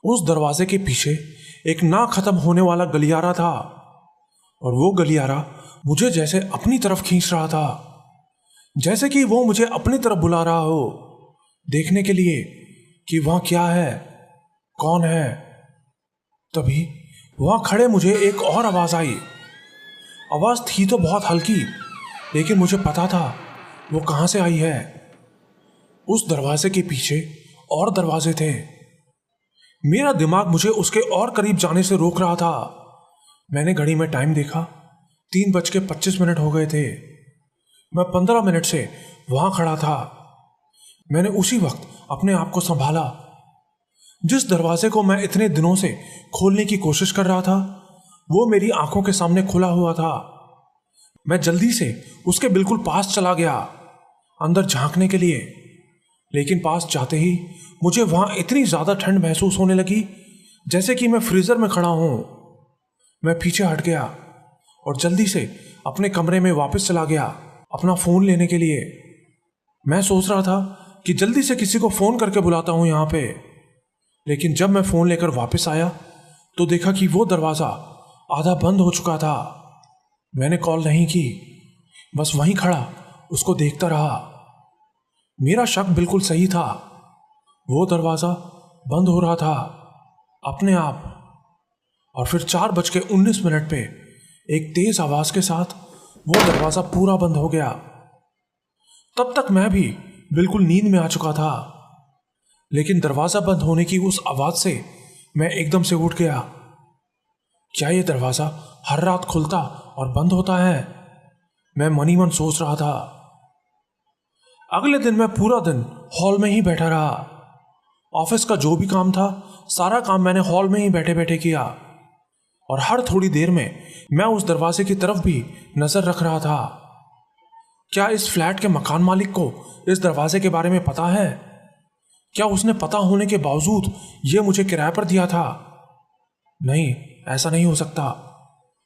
उस दरवाजे के पीछे एक ना खत्म होने वाला गलियारा था और वो गलियारा मुझे जैसे अपनी तरफ खींच रहा था, जैसे कि वो मुझे अपनी तरफ बुला रहा हो, देखने के लिए कि वहां क्या है, कौन है। तभी वहां खड़े मुझे एक और आवाज आई। आवाज थी तो बहुत हल्की, लेकिन मुझे पता था वो कहां से आई है। उस दरवाजे के पीछे और दरवाजे थे। मेरा दिमाग मुझे उसके और करीब जाने से रोक रहा था। मैंने घड़ी में टाइम देखा, 3:25 हो गए थे। मैं 15 मिनट से वहां खड़ा था। मैंने उसी वक्त अपने आप को संभाला। जिस दरवाजे को मैं इतने दिनों से खोलने की कोशिश कर रहा था वो मेरी आंखों के सामने खुला हुआ था। मैं जल्दी से उसके बिल्कुल पास चला गया अंदर झांकने के लिए, लेकिन पास जाते ही मुझे वहां इतनी ज्यादा ठंड महसूस होने लगी जैसे कि मैं फ्रीजर में खड़ा हूं। मैं पीछे हट गया और जल्दी से अपने कमरे में वापस चला गया अपना फोन लेने के लिए। मैं सोच रहा था कि जल्दी से किसी को फोन करके बुलाता हूं यहां पे, लेकिन जब मैं फोन लेकर वापस आया तो देखा कि वो दरवाजा आधा बंद हो चुका था। मैंने कॉल नहीं की, बस वहीं खड़ा उसको देखता रहा। मेरा शक बिल्कुल सही था, वो दरवाजा बंद हो रहा था अपने आप। और फिर 4:19 पे एक तेज आवाज के साथ वो दरवाजा पूरा बंद हो गया। तब तक मैं भी बिल्कुल नींद में आ चुका था, लेकिन दरवाजा बंद होने की उस आवाज से मैं एकदम से उठ गया। क्या ये दरवाजा हर रात खुलता और बंद होता है? मैं मन ही मन सोच रहा था। अगले दिन मैं पूरा दिन हॉल में ही बैठा रहा। ऑफिस का जो भी काम था सारा काम मैंने हॉल में ही बैठे बैठे किया और हर थोड़ी देर में मैं उस दरवाजे की तरफ भी नजर रख रहा था। क्या इस फ्लैट के मकान मालिक को इस दरवाजे के बारे में पता है? क्या उसने पता होने के बावजूद ये मुझे किराए पर दिया था? नहीं, ऐसा नहीं हो सकता।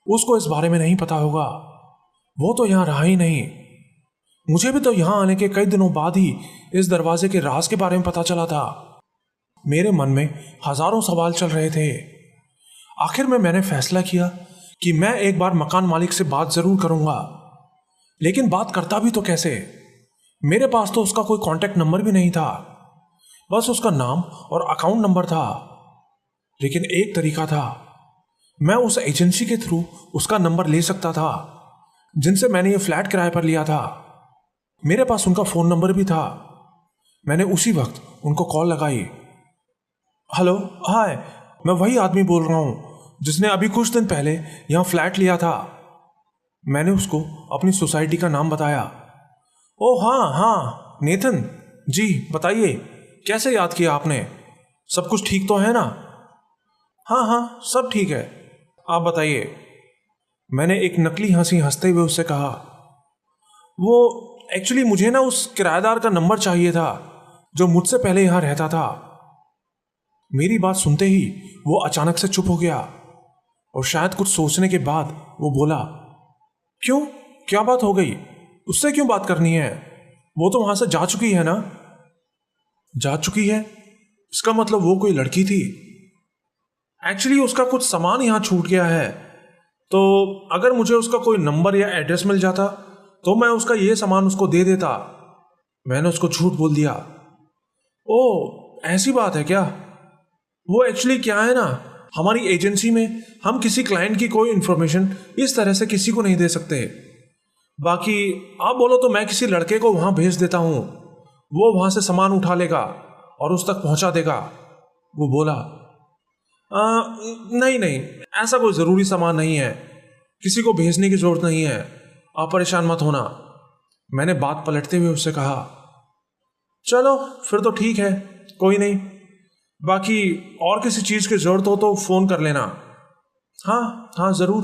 उसको इस बारे में नहीं पता होगा। वो तो यहां रहा ही नहीं। मुझे भी तो यहां आने के कई दिनों बाद ही इस दरवाजे के राज के बारे में पता चला था। मेरे मन में हजारों सवाल चल रहे थे। आखिर में मैंने फैसला किया कि मैं एक बार मकान मालिक से बात जरूर करूंगा, लेकिन बात करता भी तो कैसे? मेरे पास तो उसका कोई कांटेक्ट नंबर भी नहीं था, बस उसका नाम और अकाउंट नंबर था। लेकिन एक तरीका था, मैं उस एजेंसी के थ्रू उसका नंबर ले सकता था जिनसे मैंने ये फ्लैट किराए पर लिया था। मेरे पास उनका फोन नंबर भी था। मैंने उसी वक्त उनको कॉल लगाई। हेलो, हाय, मैं वही आदमी बोल रहा हूं जिसने अभी कुछ दिन पहले यहां फ्लैट लिया था। मैंने उसको अपनी सोसाइटी का नाम बताया। ओह हाँ हाँ, नेथन जी, बताइए, कैसे याद किया आपने? सब कुछ ठीक तो है ना? हाँ हाँ, सब ठीक है, आप बताइए। मैंने एक नकली हंसी हंसते हुए उससे कहा। वो एक्चुअली मुझे ना उस किराएदार का नंबर चाहिए था जो मुझसे पहले यहां रहता था। मेरी बात सुनते ही वो अचानक से चुप हो गया और शायद कुछ सोचने के बाद वो बोला, क्यों, क्या बात हो गई? उससे क्यों बात करनी है? वो तो वहां से जा चुकी है ना? जा चुकी है? इसका मतलब वो कोई लड़की थी। एक्चुअली उसका कुछ सामान यहां छूट गया है, तो अगर मुझे उसका कोई नंबर या एड्रेस मिल जाता तो मैं उसका ये सामान उसको दे देता। मैंने उसको झूठ बोल दिया। ओह, ऐसी बात है क्या? वो एक्चुअली क्या है ना, हमारी एजेंसी में हम किसी क्लाइंट की कोई इंफॉर्मेशन इस तरह से किसी को नहीं दे सकते। बाकी आप बोलो तो मैं किसी लड़के को वहां भेज देता हूं, वो वहां से सामान उठा लेगा और उस तक पहुंचा देगा। वो बोला, नहीं नहीं, ऐसा कोई ज़रूरी सामान नहीं है, किसी को भेजने की ज़रूरत नहीं है, आप परेशान मत होना। मैंने बात पलटते हुए उससे कहा। चलो फिर तो ठीक है, कोई नहीं, बाकी और किसी चीज़ की ज़रूरत हो तो फ़ोन कर लेना। हाँ हाँ ज़रूर,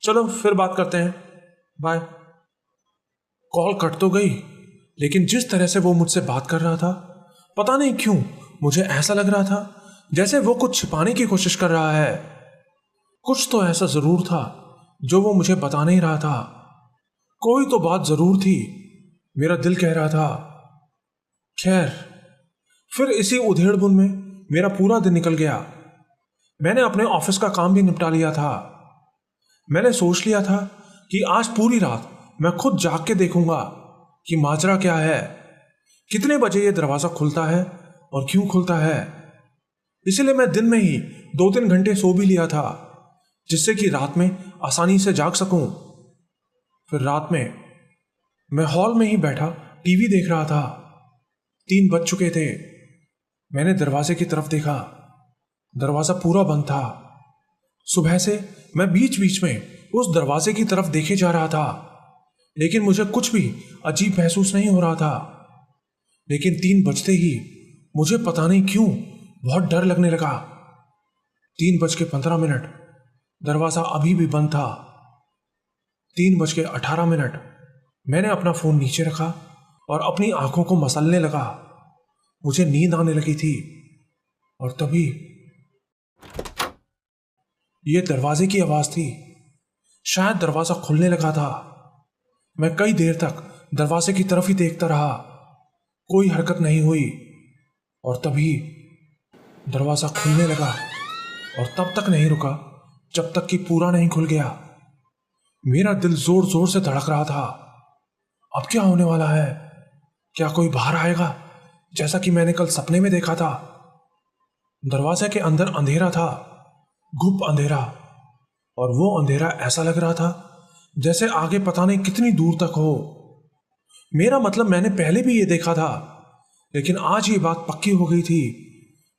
चलो फिर बात करते हैं, बाय। कॉल कट तो गई, लेकिन जिस तरह से वो मुझसे बात कर रहा था, पता नहीं क्यों मुझे ऐसा लग रहा था जैसे वो कुछ छिपाने की कोशिश कर रहा है। कुछ तो ऐसा जरूर था जो वो मुझे बता नहीं रहा था। कोई तो बात जरूर थी, मेरा दिल कह रहा था। खैर, फिर इसी उधेड़-बुन में मेरा पूरा दिन निकल गया। मैंने अपने ऑफिस का काम भी निपटा लिया था। मैंने सोच लिया था कि आज पूरी रात मैं खुद जाग के देखूंगा कि माजरा क्या है, कितने बजे ये दरवाजा खुलता है और क्यों खुलता है। इसलिए मैं दिन में ही 2-3 घंटे सो भी लिया था, जिससे कि रात में आसानी से जाग सकूं। फिर रात में मैं हॉल में ही बैठा टीवी देख रहा था। 3 बज चुके थे। मैंने दरवाजे की तरफ देखा, दरवाजा पूरा बंद था। सुबह से मैं बीच बीच में उस दरवाजे की तरफ देखे जा रहा था, लेकिन मुझे कुछ भी अजीब महसूस नहीं हो रहा था। लेकिन 3 बजते ही मुझे पता नहीं क्यों बहुत डर लगने लगा। 3:15, दरवाजा अभी भी बंद था। 3:18, मैंने अपना फोन नीचे रखा और अपनी आंखों को मसलने लगा। मुझे नींद आने लगी थी और तभी यह दरवाजे की आवाज थी। शायद दरवाजा खुलने लगा था। मैं कई देर तक दरवाजे की तरफ ही देखता रहा, कोई हरकत नहीं हुई। और तभी दरवाजा खुलने लगा और तब तक नहीं रुका जब तक कि पूरा नहीं खुल गया। मेरा दिल जोर जोर से धड़क रहा था। अब क्या होने वाला है? क्या कोई बाहर आएगा जैसा कि मैंने कल सपने में देखा था? दरवाजे के अंदर अंधेरा था, गुप अंधेरा, और वो अंधेरा ऐसा लग रहा था जैसे आगे पता नहीं कितनी दूर तक हो। मेरा मतलब मैंने पहले भी ये देखा था, लेकिन आज ये बात पक्की हो गई थी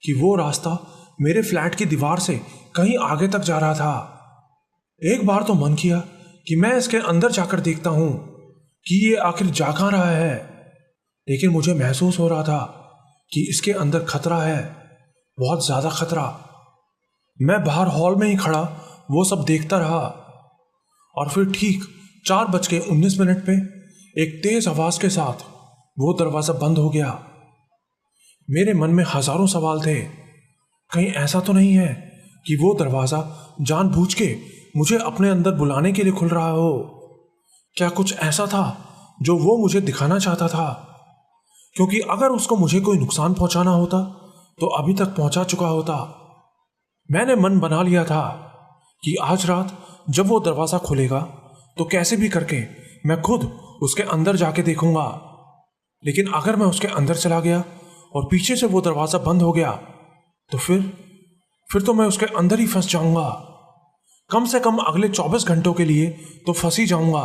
कि वो रास्ता मेरे फ्लैट की दीवार से कहीं आगे तक जा रहा था। एक बार तो मन किया कि मैं इसके अंदर जाकर देखता हूं कि ये आखिर जा कहां रहा है, लेकिन मुझे महसूस हो रहा था कि इसके अंदर खतरा है, बहुत ज्यादा खतरा। मैं बाहर हॉल में ही खड़ा वो सब देखता रहा और फिर ठीक 4:19 पे एक तेज आवाज के साथ वो दरवाजा बंद हो गया। मेरे मन में हजारों सवाल थे। कहीं ऐसा तो नहीं है कि वो दरवाजा जानबूझ के मुझे अपने अंदर बुलाने के लिए खुल रहा हो? क्या कुछ ऐसा था जो वो मुझे दिखाना चाहता था? क्योंकि अगर उसको मुझे कोई नुकसान पहुंचाना होता तो अभी तक पहुंचा चुका होता। मैंने मन बना लिया था कि आज रात जब वो दरवाजा खुलेगा तो कैसे भी करके मैं खुद उसके अंदर जाके देखूंगा। लेकिन अगर मैं उसके अंदर चला गया और पीछे से वो दरवाजा बंद हो गया तो फिर तो मैं उसके अंदर ही फंस जाऊंगा। कम से कम अगले 24 घंटों के लिए तो फंस ही जाऊंगा,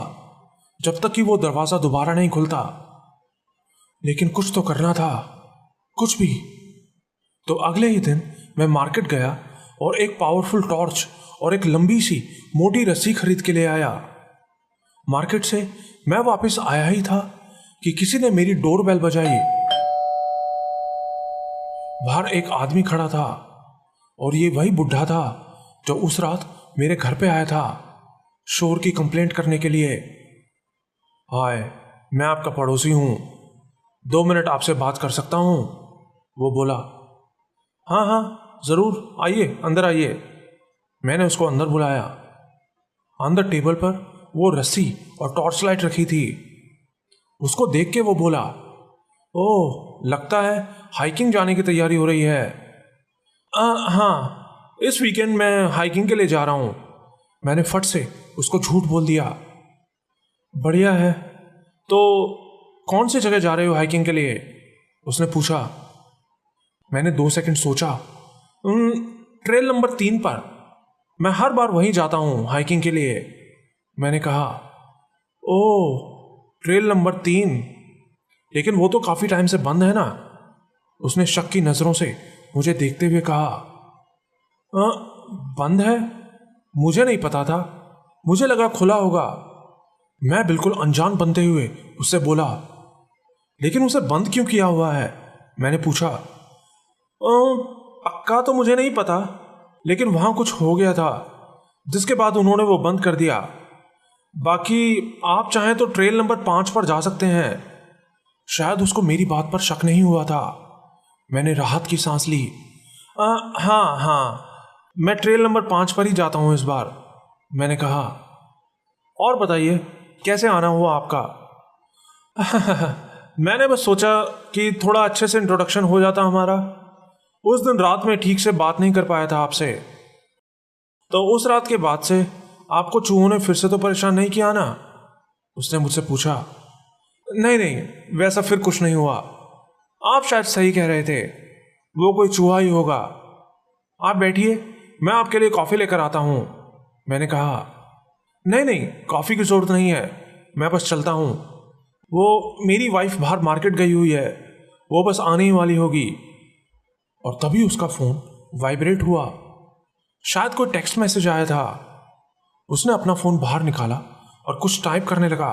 जब तक कि वो दरवाजा दोबारा नहीं खुलता। लेकिन कुछ तो करना था, कुछ भी। तो अगले ही दिन मैं मार्केट गया और एक पावरफुल टॉर्च और एक लंबी सी मोटी रस्सी खरीद के ले आया। मार्केट से मैं वापस आया ही था कि किसी ने मेरी डोरबेल बजाई। बाहर एक आदमी खड़ा था और ये वही बुढ़ा था जो उस रात मेरे घर पे आया था शोर की कंप्लेंट करने के लिए। हाय, मैं आपका पड़ोसी हूँ, 2 मिनट आपसे बात कर सकता हूँ? वो बोला। हाँ हाँ ज़रूर, आइए अंदर आइए। मैंने उसको अंदर बुलाया। अंदर टेबल पर वो रस्सी और टॉर्च लाइट रखी थी। उसको देख के वो बोला, ओह लगता है हाइकिंग जाने की तैयारी हो रही है। हाँ, इस वीकेंड मैं हाइकिंग के लिए जा रहा हूँ। मैंने फट से उसको झूठ बोल दिया। बढ़िया है, तो कौन सी जगह जा रहे हो हाइकिंग के लिए? उसने पूछा। मैंने 2 सेकंड सोचा। ट्रेल नंबर 3 पर, मैं हर बार वहीं जाता हूँ हाइकिंग के लिए। मैंने कहा। ओह, ट्रेल नंबर 3, लेकिन वो तो काफ़ी टाइम से बंद है ना? उसने शक की नज़रों से मुझे देखते हुए कहा। बंद है? मुझे नहीं पता था, मुझे लगा खुला होगा। मैं बिल्कुल अनजान बनते हुए उससे बोला। लेकिन उसे बंद क्यों किया हुआ है? मैंने पूछा। पक्का तो मुझे नहीं पता, लेकिन वहां कुछ हो गया था जिसके बाद उन्होंने वो बंद कर दिया। बाकी आप चाहें तो ट्रेल नंबर 5 पर जा सकते हैं। शायद उसको मेरी बात पर शक नहीं हुआ था। मैंने राहत की सांस ली। हाँ, मैं ट्रेल नंबर 5 पर ही जाता हूँ इस बार, मैंने कहा। और बताइए कैसे आना हुआ आपका? मैंने बस सोचा कि थोड़ा अच्छे से इंट्रोडक्शन हो जाता हमारा। उस दिन रात में ठीक से बात नहीं कर पाया था आपसे, तो उस रात के बाद से आपको चूहों ने फिर से तो परेशान नहीं किया ना? उसने मुझसे पूछा। नहीं, वैसा फिर कुछ नहीं हुआ। आप शायद सही कह रहे थे, वो कोई चूहा ही होगा। आप बैठिए, मैं आपके लिए कॉफ़ी लेकर आता हूँ, मैंने कहा। नहीं, कॉफ़ी की ज़रूरत नहीं है, मैं बस चलता हूँ। वो मेरी वाइफ बाहर मार्केट गई हुई है, वो बस आने ही वाली होगी। और तभी उसका फ़ोन वाइब्रेट हुआ। शायद कोई टेक्स्ट मैसेज आया था। उसने अपना फ़ोन बाहर निकाला और कुछ टाइप करने लगा,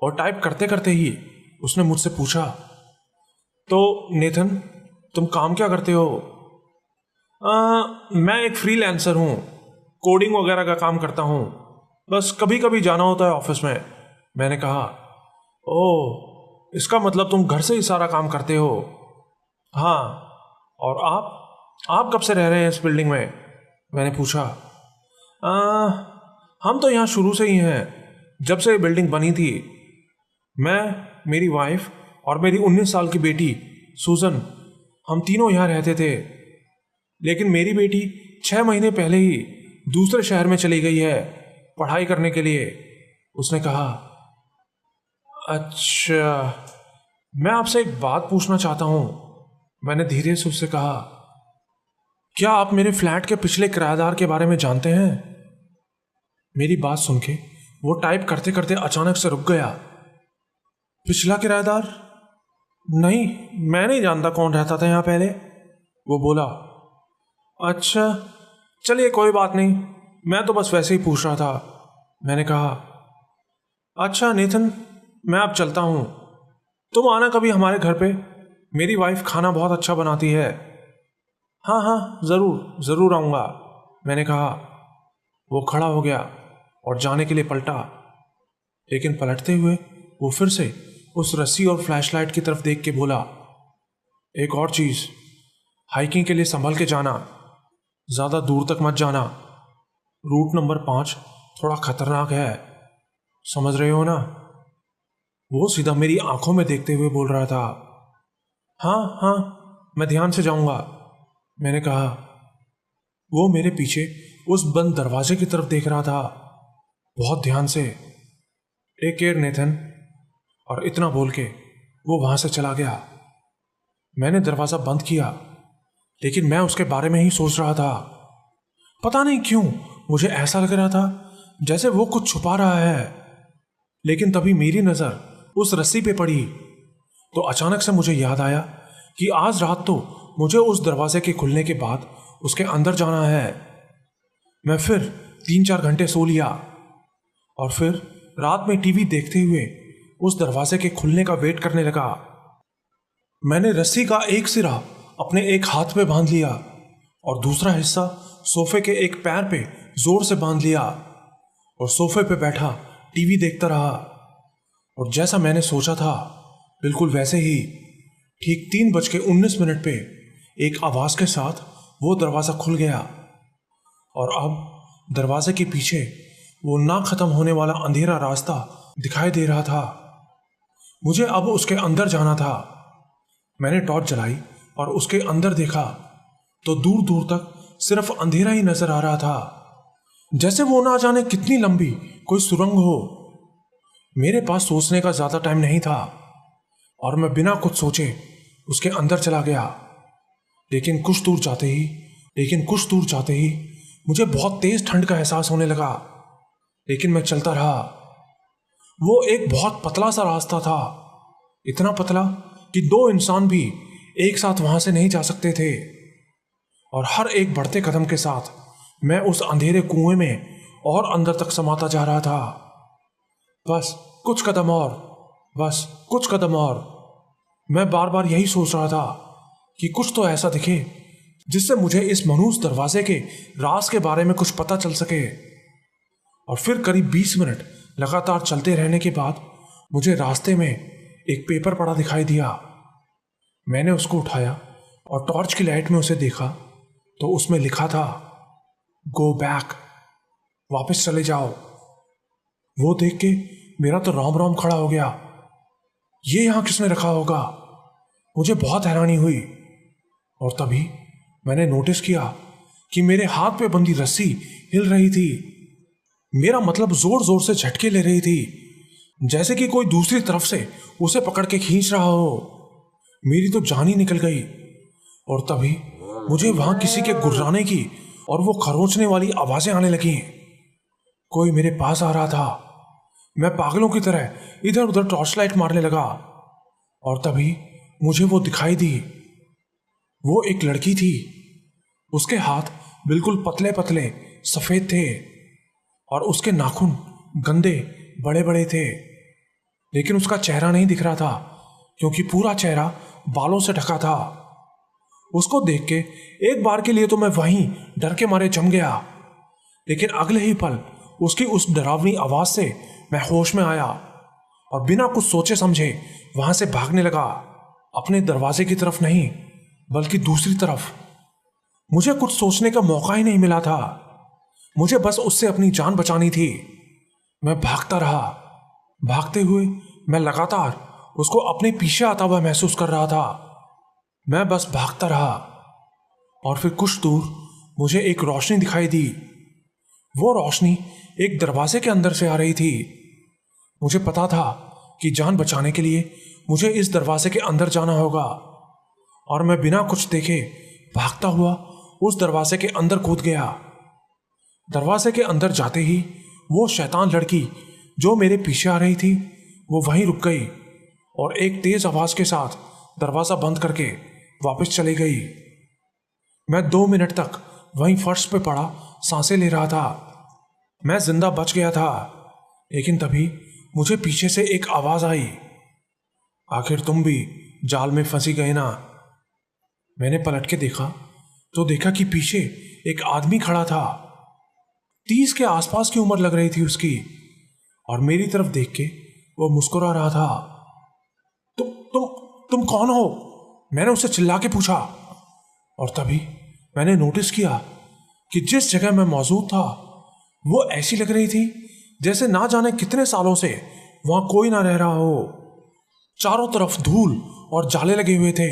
और टाइप करते करते ही उसने मुझसे पूछा, तो नेथन, तुम काम क्या करते हो? मैं एक फ्रीलांसर हूँ, कोडिंग वगैरह का काम करता हूँ, बस कभी कभी जाना होता है ऑफिस में, मैंने कहा। ओह, इसका मतलब तुम घर से ही सारा काम करते हो? हाँ। और आप कब से रह रहे हैं इस बिल्डिंग में? मैंने पूछा। हम तो यहाँ शुरू से ही हैं, जब से ये बिल्डिंग बनी थी। मैं, मेरी वाइफ और मेरी 19 साल की बेटी सूजन, हम तीनों यहाँ रहते थे। लेकिन मेरी बेटी 6 महीने पहले ही दूसरे शहर में चली गई है पढ़ाई करने के लिए, उसने कहा। अच्छा, मैं आपसे एक बात पूछना चाहता हूँ, मैंने धीरे से उससे कहा। क्या आप मेरे फ्लैट के पिछले किराएदार के बारे में जानते हैं? मेरी बात सुन के वो टाइप करते करते अचानक से रुक गया। पिछला किराएदार? नहीं, मैं नहीं जानता कौन रहता था यहाँ पहले, वो बोला। अच्छा, चलिए कोई बात नहीं, मैं तो बस वैसे ही पूछ रहा था, मैंने कहा। अच्छा नेथन, मैं अब चलता हूँ, तुम आना कभी हमारे घर पे, मेरी वाइफ खाना बहुत अच्छा बनाती है। हाँ, ज़रूर आऊँगा, मैंने कहा। वो खड़ा हो गया और जाने के लिए पलटा, लेकिन पलटते हुए वो फिर से उस रस्सी और फ्लैशलाइट की तरफ देख के बोला, एक और चीज, हाइकिंग के लिए संभल के जाना, ज्यादा दूर तक मत जाना। रूट नंबर 5 थोड़ा खतरनाक है, समझ रहे हो ना? वो सीधा मेरी आंखों में देखते हुए बोल रहा था। हाँ हाँ, मैं ध्यान से जाऊंगा, मैंने कहा। वो मेरे पीछे उस बंद दरवाजे की तरफ देख रहा था, बहुत ध्यान से। टेक केयर नेथन, और इतना बोल के वो वहां से चला गया। मैंने दरवाजा बंद किया, लेकिन मैं उसके बारे में ही सोच रहा था। पता नहीं क्यों मुझे ऐसा लग रहा था जैसे वो कुछ छुपा रहा है। लेकिन तभी मेरी नजर उस रस्सी पे पड़ी तो अचानक से मुझे याद आया कि आज रात तो मुझे उस दरवाजे के खुलने के बाद उसके अंदर जाना है। मैं फिर 3-4 घंटे सो लिया और फिर रात में टीवी देखते हुए उस दरवाजे के खुलने का वेट करने लगा। मैंने रस्सी का एक सिरा अपने एक हाथ पे बांध लिया और दूसरा हिस्सा सोफे के एक पैर पे जोर से बांध लिया और सोफे पे बैठा टीवी देखता रहा। और जैसा मैंने सोचा था बिल्कुल वैसे ही ठीक 3:19 पे एक आवाज के साथ वो दरवाजा खुल गया और अब दरवाजे के पीछे वो ना खत्म होने वाला अंधेरा रास्ता दिखाई दे रहा था। मुझे अब उसके अंदर जाना था। मैंने टॉर्च जलाई और उसके अंदर देखा तो दूर दूर तक सिर्फ अंधेरा ही नजर आ रहा था, जैसे वो ना जाने कितनी लंबी कोई सुरंग हो। मेरे पास सोचने का ज्यादा टाइम नहीं था और मैं बिना कुछ सोचे उसके अंदर चला गया। लेकिन कुछ दूर जाते ही मुझे बहुत तेज ठंड का एहसास होने लगा। लेकिन मैं चलता रहा। वो एक बहुत पतला सा रास्ता था, इतना पतला कि 2 इंसान भी एक साथ वहां से नहीं जा सकते थे। और हर एक बढ़ते कदम के साथ मैं उस अंधेरे कुएं में और अंदर तक समाता जा रहा था। बस कुछ कदम और। मैं बार बार यही सोच रहा था कि कुछ तो ऐसा दिखे जिससे मुझे इस मनहूस दरवाजे के राज के बारे में कुछ पता चल सके। और फिर करीब 20 मिनट लगातार चलते रहने के बाद मुझे रास्ते में एक पेपर पड़ा दिखाई दिया। मैंने उसको उठाया और टॉर्च की लाइट में उसे देखा तो उसमें लिखा था, गो बैक, वापस चले जाओ। वो देख के मेरा तो रोम रोम खड़ा हो गया। ये यहां किसने रखा होगा? मुझे बहुत हैरानी हुई। और तभी मैंने नोटिस किया कि मेरे हाथ पे बंधी रस्सी हिल रही थी। मेरा मतलब जोर जोर से झटके ले रही थी, जैसे कि कोई दूसरी तरफ से उसे पकड़ के खींच रहा हो। मेरी तो जान ही निकल गई। और तभी मुझे वहां किसी के गुर्राने की और वो खरोंचने वाली आवाजें आने लगी। कोई मेरे पास आ रहा था। मैं पागलों की तरह इधर उधर टॉर्च लाइट मारने लगा और तभी मुझे वो दिखाई दी। वो एक लड़की थी। उसके हाथ बिल्कुल पतले पतले सफेद थे और उसके नाखून गंदे बड़े बड़े थे। लेकिन उसका चेहरा नहीं दिख रहा था क्योंकि पूरा चेहरा बालों से ढका था। उसको देख के एक बार के लिए तो मैं वहीं डर के मारे जम गया। लेकिन अगले ही पल उसकी उस डरावनी आवाज से मैं होश में आया और बिना कुछ सोचे समझे वहां से भागने लगा। अपने दरवाजे की तरफ नहीं बल्कि दूसरी तरफ। मुझे कुछ सोचने का मौका ही नहीं मिला था। मुझे बस उससे अपनी जान बचानी थी। मैं भागता रहा। भागते हुए मैं लगातार उसको अपने पीछे आता हुआ महसूस कर रहा था। मैं बस भागता रहा और फिर कुछ दूर मुझे एक रोशनी दिखाई दी। वो रोशनी एक दरवाजे के अंदर से आ रही थी। मुझे पता था कि जान बचाने के लिए मुझे इस दरवाजे के अंदर जाना होगा और मैं बिना कुछ देखे भागता हुआ उस दरवाजे के अंदर कूद गया। दरवाजे के अंदर जाते ही वो शैतान लड़की जो मेरे पीछे आ रही थी वो वहीं रुक गई और एक तेज आवाज के साथ दरवाजा बंद करके वापस चली गई। मैं 2 मिनट तक वहीं फर्श पे पड़ा सांसें ले रहा था। मैं जिंदा बच गया था। लेकिन तभी मुझे पीछे से एक आवाज आई, आखिर तुम भी जाल में फंसी गए ना। मैंने पलट के देखा तो देखा कि पीछे एक आदमी खड़ा था। 30 के आसपास की उम्र लग रही थी उसकी और मेरी तरफ देख के वो मुस्कुरा रहा था। तुम कौन हो? मैंने उससे चिल्ला के पूछा और तभी मैंने नोटिस किया कि जिस जगह मैं मौजूद था वो ऐसी लग रही थी जैसे ना जाने कितने सालों से वहां कोई ना रह रहा हो। चारों तरफ धूल और जाले लगे हुए थे।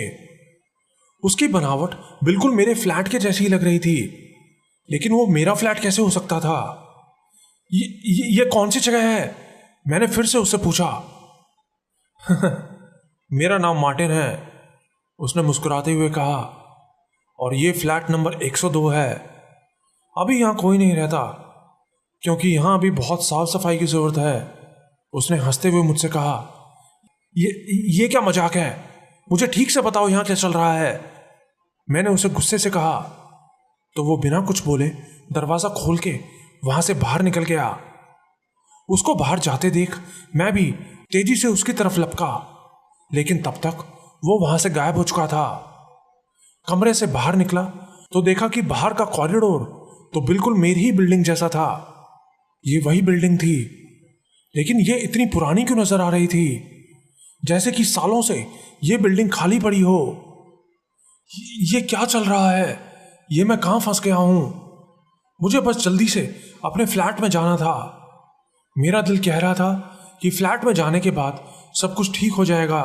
उसकी बनावट बिल्कुल मेरे फ्लैट के जैसी ही लग रही थी, लेकिन वो मेरा फ्लैट कैसे हो सकता था? ये कौन सी जगह है? मैंने फिर से उससे पूछा। मेरा नाम मार्टिन है, उसने मुस्कुराते हुए कहा, और ये फ्लैट नंबर 102 है। अभी यहाँ कोई नहीं रहता क्योंकि यहाँ अभी बहुत साफ सफाई की जरूरत है। उसने हंसते हुए मुझसे कहा, ये क्या मजाक है? मुझे ठीक से बताओ यहाँ क्या चल रहा है। मैंने उसे गुस्से से कहा तो वो बिना कुछ बोले दरवाजा खोल के वहां से बाहर निकल गया। उसको बाहर जाते देख मैं भी तेजी से उसकी तरफ लपका, लेकिन तब तक वो वहां से गायब हो चुका था। कमरे से बाहर निकला तो देखा कि बाहर का कॉरिडोर तो बिल्कुल मेरी ही बिल्डिंग जैसा था। ये वही बिल्डिंग थी, लेकिन ये इतनी पुरानी क्यों नजर आ रही थी, जैसे कि सालों से ये बिल्डिंग खाली पड़ी हो। ये क्या चल रहा है? ये मैं कहां फंस गया हूं? मुझे बस जल्दी से अपने फ्लैट में जाना था। मेरा दिल कह रहा था कि फ्लैट में जाने के बाद सब कुछ ठीक हो जाएगा।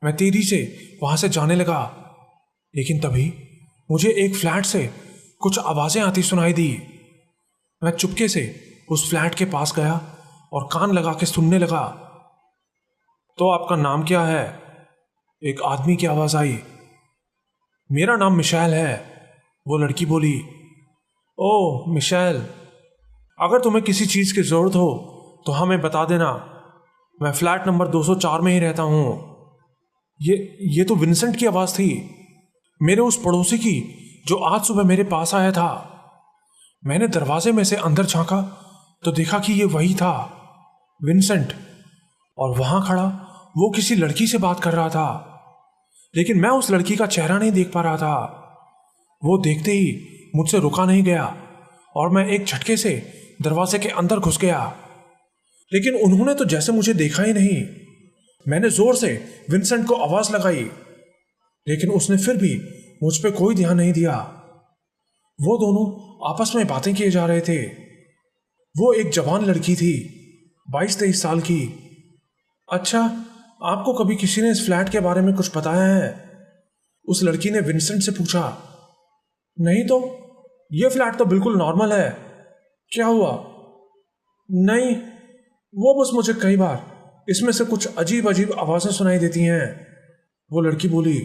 मैं तेजी से वहां से जाने लगा, लेकिन तभी मुझे एक फ्लैट से कुछ आवाजें आती सुनाई दी। मैं चुपके से उस फ्लैट के पास गया और कान लगा के सुनने लगा। तो आपका नाम क्या है? एक आदमी की आवाज आई। मेरा नाम मिशेल है, वो लड़की बोली। ओह मिशेल, अगर तुम्हें किसी चीज की जरूरत हो तो हमें बता देना। मैं फ्लैट नंबर 204 में ही रहता हूं। ये तो विंसेंट की आवाज थी, मेरे उस पड़ोसी की जो आज सुबह मेरे पास आया था। मैंने दरवाजे में से अंदर झांका तो देखा कि ये वही था, विंसेंट, और वहां खड़ा वो किसी लड़की से बात कर रहा था, लेकिन मैं उस लड़की का चेहरा नहीं देख पा रहा था। वो देखते ही मुझसे रुका नहीं गया और मैं एक झटके से दरवाजे के अंदर घुस गया, लेकिन उन्होंने तो जैसे मुझे देखा ही नहीं। मैंने जोर से विंसेंट को आवाज लगाई, लेकिन उसने फिर भी मुझ पे कोई ध्यान नहीं दिया। वो दोनों आपस में बातें किए जा रहे थे। वो एक जवान लड़की थी, 22-23 साल की। अच्छा, आपको कभी किसी ने इस फ्लैट के बारे में कुछ बताया है? उस लड़की ने विंसेंट से पूछा। नहीं तो, यह फ्लैट तो बिल्कुल नॉर्मल है। क्या हुआ? नहीं, वो बस मुझे कई बार इसमें से कुछ अजीब अजीब आवाजें सुनाई देती हैं, वो लड़की बोली।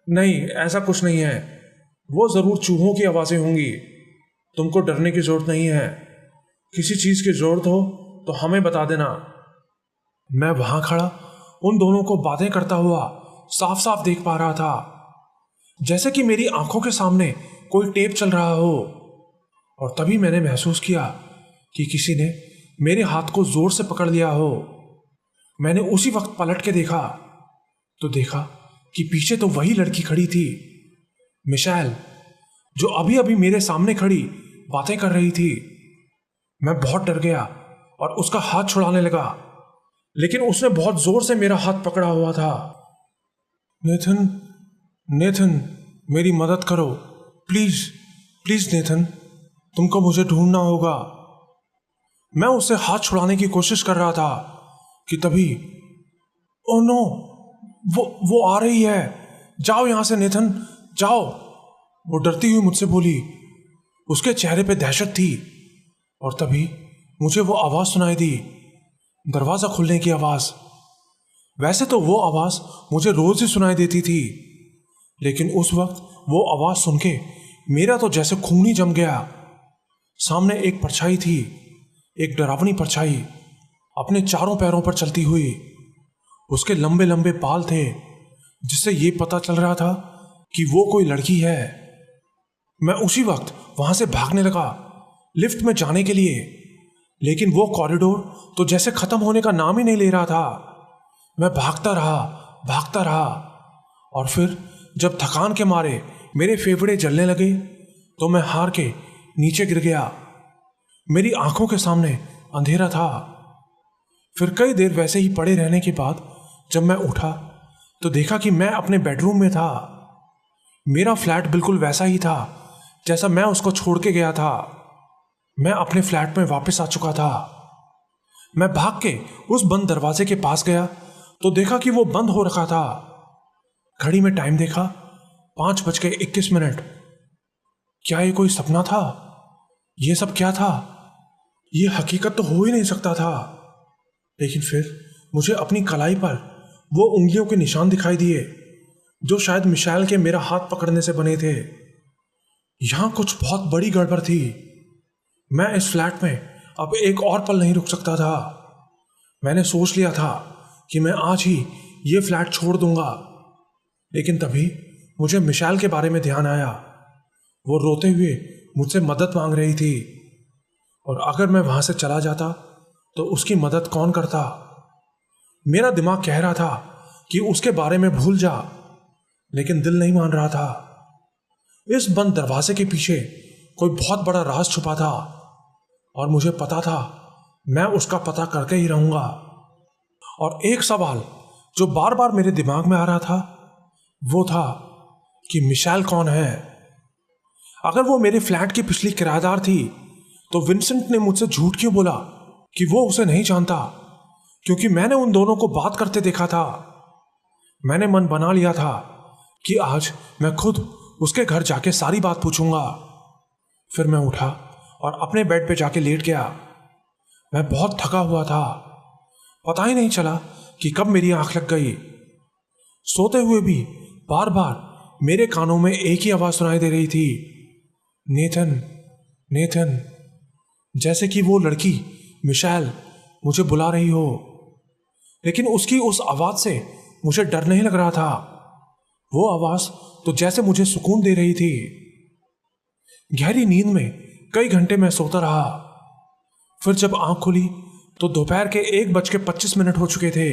नहीं, ऐसा कुछ नहीं है, वो जरूर चूहों की आवाजें होंगी। तुमको डरने की जरूरत नहीं है। किसी चीज की जरूरत हो तो हमें बता देना। मैं वहां खड़ा उन दोनों को बातें करता हुआ साफ साफ देख पा रहा था, जैसे कि मेरी आंखों के सामने कोई टेप चल रहा हो। और तभी मैंने महसूस किया कि किसी ने मेरे हाथ को जोर से पकड़ लिया हो। मैंने उसी वक्त पलट के देखा तो देखा कि पीछे तो वही लड़की खड़ी थी, मिशेल, जो अभी अभी मेरे सामने खड़ी बातें कर रही थी। मैं बहुत डर गया और उसका हाथ छुड़ाने लगा, लेकिन उसने बहुत जोर से मेरा हाथ पकड़ा हुआ था। नेथन, नेथन, मेरी मदद करो, प्लीज प्लीज नेथन, तुमको मुझे ढूंढना होगा। मैं उससे हाथ छुड़ाने की कोशिश कर रहा था कि तभी, ओह नो, वो आ रही है। जाओ यहां से नेथन, जाओ, वो डरती हुई मुझसे बोली। उसके चेहरे पे दहशत थी। और तभी मुझे वो आवाज सुनाई दी, दरवाजा खुलने की आवाज। वैसे तो वो आवाज मुझे रोज ही सुनाई देती थी, लेकिन उस वक्त वो आवाज सुन के मेरा तो जैसे खून ही जम गया। सामने एक परछाई थी, एक डरावनी परछाई, अपने चारों पैरों पर चलती हुई। उसके लंबे लंबे बाल थे, जिससे ये पता चल रहा था कि वो कोई लड़की है। मैं उसी वक्त वहां से भागने लगा लिफ्ट में जाने के लिए, लेकिन वो कॉरिडोर तो जैसे खत्म होने का नाम ही नहीं ले रहा था। मैं भागता रहा, और फिर जब थकान के मारे मेरे फेफड़े जलने लगे तो मैं हार के नीचे गिर गया। मेरी आंखों के सामने अंधेरा था। फिर कई देर वैसे ही पड़े रहने के बाद जब मैं उठा तो देखा कि मैं अपने बेडरूम में था। मेरा फ्लैट बिल्कुल वैसा ही था जैसा मैं उसको छोड़ के गया था। मैं अपने फ्लैट में वापस आ चुका था। मैं भाग के उस बंद दरवाजे के पास गया तो देखा कि वो बंद हो रखा था। घड़ी में टाइम देखा, 5:21। क्या ये कोई सपना था? ये सब क्या था? ये हकीकत तो हो ही नहीं सकता था। लेकिन फिर मुझे अपनी कलाई पर वो उंगलियों के निशान दिखाई दिए जो शायद मिशेल के मेरा हाथ पकड़ने से बने थे। यहां कुछ बहुत बड़ी गड़बड़ थी। मैं इस फ्लैट में अब एक और पल नहीं रुक सकता था। मैंने सोच लिया था कि मैं आज ही ये फ्लैट छोड़ दूंगा। लेकिन तभी मुझे मिशेल के बारे में ध्यान आया। वो रोते हुए मुझसे मदद मांग रही थी, और अगर मैं वहां से चला जाता तो उसकी मदद कौन करता? मेरा दिमाग कह रहा था कि उसके बारे में भूल जा, लेकिन दिल नहीं मान रहा था। इस बंद दरवाजे के पीछे कोई बहुत बड़ा राज छुपा था, और मुझे पता था मैं उसका पता करके ही रहूंगा। और एक सवाल जो बार बार मेरे दिमाग में आ रहा था वो था कि मिशेल कौन है? अगर वो मेरे फ्लैट की पिछली किराएदार थी तो विंसेंट ने मुझसे झूठ क्यों बोला कि वो उसे नहीं जानता? क्योंकि मैंने उन दोनों को बात करते देखा था। मैंने मन बना लिया था कि आज मैं खुद उसके घर जाके सारी बात पूछूंगा। फिर मैं उठा और अपने बेड पे जाके लेट गया। मैं बहुत थका हुआ था। पता ही नहीं चला कि कब मेरी आंख लग गई। सोते हुए भी बार बार मेरे कानों में एक ही आवाज सुनाई दे रही थी, नेथन, नेथन। जैसे कि वो लड़की मिशेल मुझे बुला रही हो। लेकिन उसकी उस आवाज से मुझे डर नहीं लग रहा था। वो आवाज तो जैसे मुझे सुकून दे रही थी। गहरी नींद में कई घंटे मैं सोता रहा। फिर जब आंख खुली तो दोपहर के 1:25 हो चुके थे।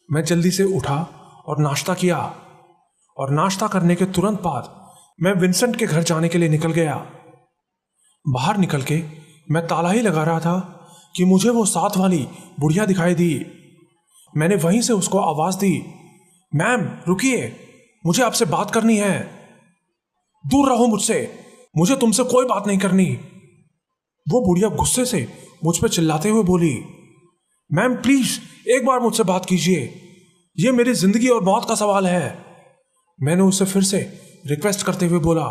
मैं जल्दी से उठा और नाश्ता किया, और नाश्ता करने के तुरंत बाद मैं विंसेंट के घर जाने के लिए निकल गया। बाहर निकल के मैं ताला ही लगा रहा था कि मुझे वो साथ वाली बुढ़िया दिखाई दी। मैंने वहीं से उसको आवाज दी, मैम रुकिए, मुझे आपसे बात करनी है। दूर रहो मुझसे, मुझे तुमसे कोई बात नहीं करनी। वो बुढ़िया गुस्से से मुझ पर चिल्लाते हुए बोली, मैम प्लीज एक बार मुझसे बात कीजिए, ये मेरी जिंदगी और मौत का सवाल है। मैंने उससे फिर से रिक्वेस्ट करते हुए बोला।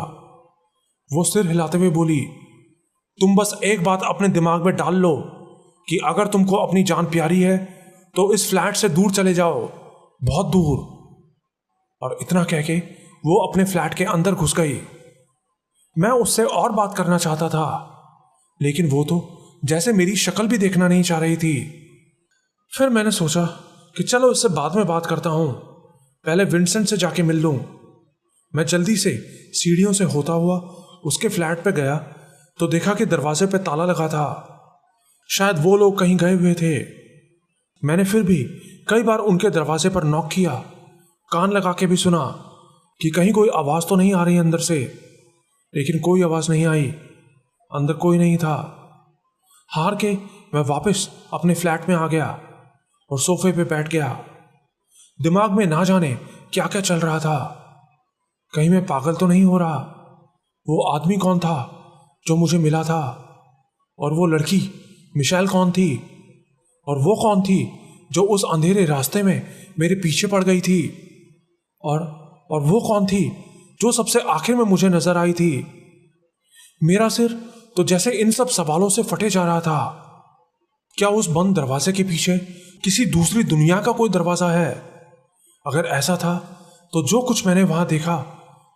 वो सिर हिलाते हुए बोली, तुम बस एक बात अपने दिमाग में डाल लो कि अगर तुमको अपनी जान प्यारी है तो इस फ्लैट से दूर चले जाओ, बहुत दूर। और इतना कह के वो अपने फ्लैट के अंदर घुस गई। मैं उससे और बात करना चाहता था, लेकिन वो तो जैसे मेरी शक्ल भी देखना नहीं चाह रही थी। फिर मैंने सोचा कि चलो इससे बाद में बात करता हूं, पहले विंसेंट से जाके मिल लूं। मैं जल्दी से सीढ़ियों से होता हुआ उसके फ्लैट पे गया तो देखा कि दरवाजे पे ताला लगा था। शायद वो लोग कहीं गए हुए थे। मैंने फिर भी कई बार उनके दरवाजे पर नॉक किया, कान लगा के भी सुना कि कहीं कोई आवाज तो नहीं आ रही अंदर से, लेकिन कोई आवाज नहीं आई। अंदर कोई नहीं था। हार के मैं वापस अपने फ्लैट में आ गया और सोफे पे बैठ गया। दिमाग में ना जाने क्या क्या चल रहा था। कहीं मैं पागल तो नहीं हो रहा? वो आदमी कौन था जो मुझे मिला था? और वो लड़की मिशेल कौन थी? और वो कौन थी जो उस अंधेरे रास्ते में मेरे पीछे पड़ गई थी? और वो कौन थी जो सबसे आखिर में मुझे नजर आई थी? मेरा सिर तो जैसे इन सब सवालों से फटे जा रहा था। क्या उस बंद दरवाजे के पीछे किसी दूसरी दुनिया का कोई दरवाजा है? अगर ऐसा था तो जो कुछ मैंने वहां देखा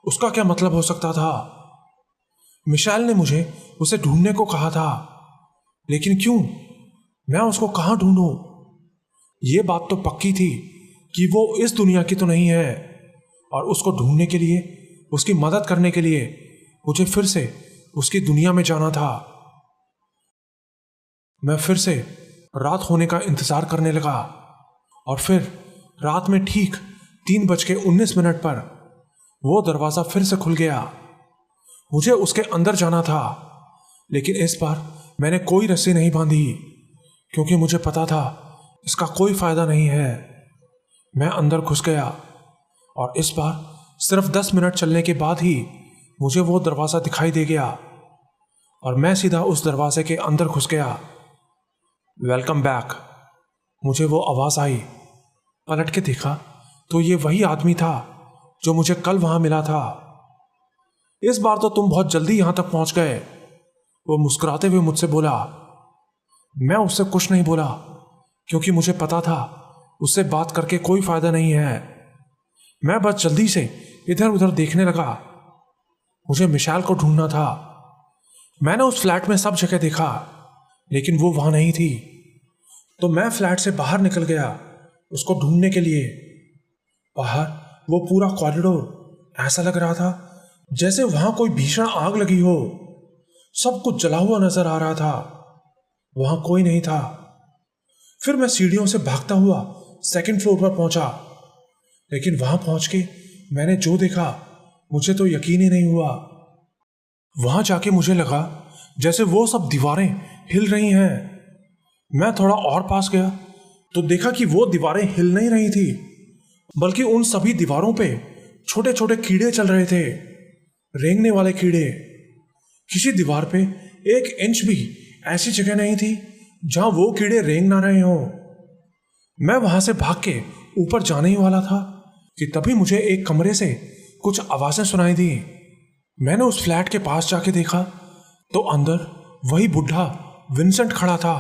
उसका क्या मतलब हो सकता था? मिशेल ने मुझे उसे ढूंढने को कहा था, लेकिन क्यों? मैं उसको कहां ढूंढूं? यह बात तो पक्की थी कि वो इस दुनिया की तो नहीं है, और उसको ढूंढने के लिए, उसकी मदद करने के लिए मुझे फिर से उसकी दुनिया में जाना था। मैं फिर से रात होने का इंतजार करने लगा, और फिर रात में ठीक 3:19 पर वो दरवाजा फिर से खुल गया। मुझे उसके अंदर जाना था, लेकिन इस बार मैंने कोई रस्सी नहीं बांधी, क्योंकि मुझे पता था इसका कोई फायदा नहीं है। मैं अंदर घुस गया और इस बार सिर्फ 10 मिनट चलने के बाद ही मुझे वो दरवाज़ा दिखाई दे गया और मैं सीधा उस दरवाजे के अंदर घुस गया। वेलकम बैक, मुझे वो आवाज़ आई। पलट के देखा तो ये वही आदमी था जो मुझे कल वहाँ मिला था। इस बार तो तुम बहुत जल्दी यहाँ तक पहुँच गए, वो मुस्कुराते हुए मुझसे बोला। मैं उससे कुछ नहीं बोला क्योंकि मुझे पता था उससे बात करके कोई फायदा नहीं है। मैं बस जल्दी से इधर उधर देखने लगा। मुझे मिशेल को ढूंढना था। मैंने उस फ्लैट में सब जगह देखा लेकिन वो वहां नहीं थी, तो मैं फ्लैट से बाहर निकल गया उसको ढूंढने के लिए। बाहर वो पूरा कॉरिडोर ऐसा लग रहा था जैसे वहां कोई भीषण आग लगी हो। सब कुछ जला हुआ नजर आ रहा था, वहां कोई नहीं था। फिर मैं सीढ़ियों से भागता हुआ सेकंड फ्लोर पर पहुंचा, लेकिन वहां पहुंच के मैंने जो देखा मुझे तो यकीन ही नहीं हुआ। वहां जाके मुझे लगा जैसे वो सब दीवारें हिल रही हैं। मैं थोड़ा और पास गया तो देखा कि वो दीवारें हिल नहीं रही थी, बल्कि उन सभी दीवारों पे छोटे छोटे कीड़े चल रहे थे, रेंगने वाले कीड़े। किसी दीवार पे 1 इंच भी ऐसी जगह नहीं थी जहां वो कीड़े रेंग ना रहे हों। मैं वहां से भाग के ऊपर जाने ही वाला था कि तभी मुझे एक कमरे से कुछ आवाजें सुनाई दी। मैंने उस फ्लैट के पास जाके देखा तो अंदर वही बुढ़ा विंसेंट खड़ा था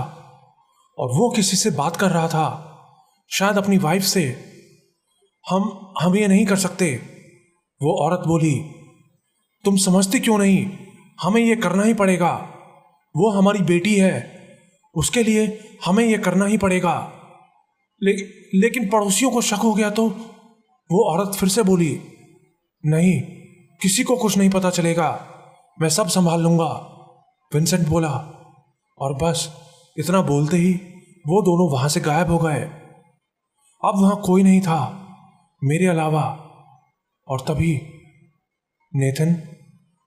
और वो किसी से बात कर रहा था, शायद अपनी वाइफ से। हम ये नहीं कर सकते, वो औरत बोली। तुम समझती क्यों नहीं, हमें ये करना ही पड़ेगा। वो हमारी बेटी है, उसके लिए हमें ये करना ही पड़ेगा। लेकिन पड़ोसियों को शक हो गया तो? वो औरत फिर से बोली। नहीं, किसी को कुछ नहीं पता चलेगा, मैं सब संभाल लूंगा, विंसेंट बोला। और बस इतना बोलते ही वो दोनों वहां से गायब हो गए। अब वहां कोई नहीं था मेरे अलावा। और तभी, नेथन,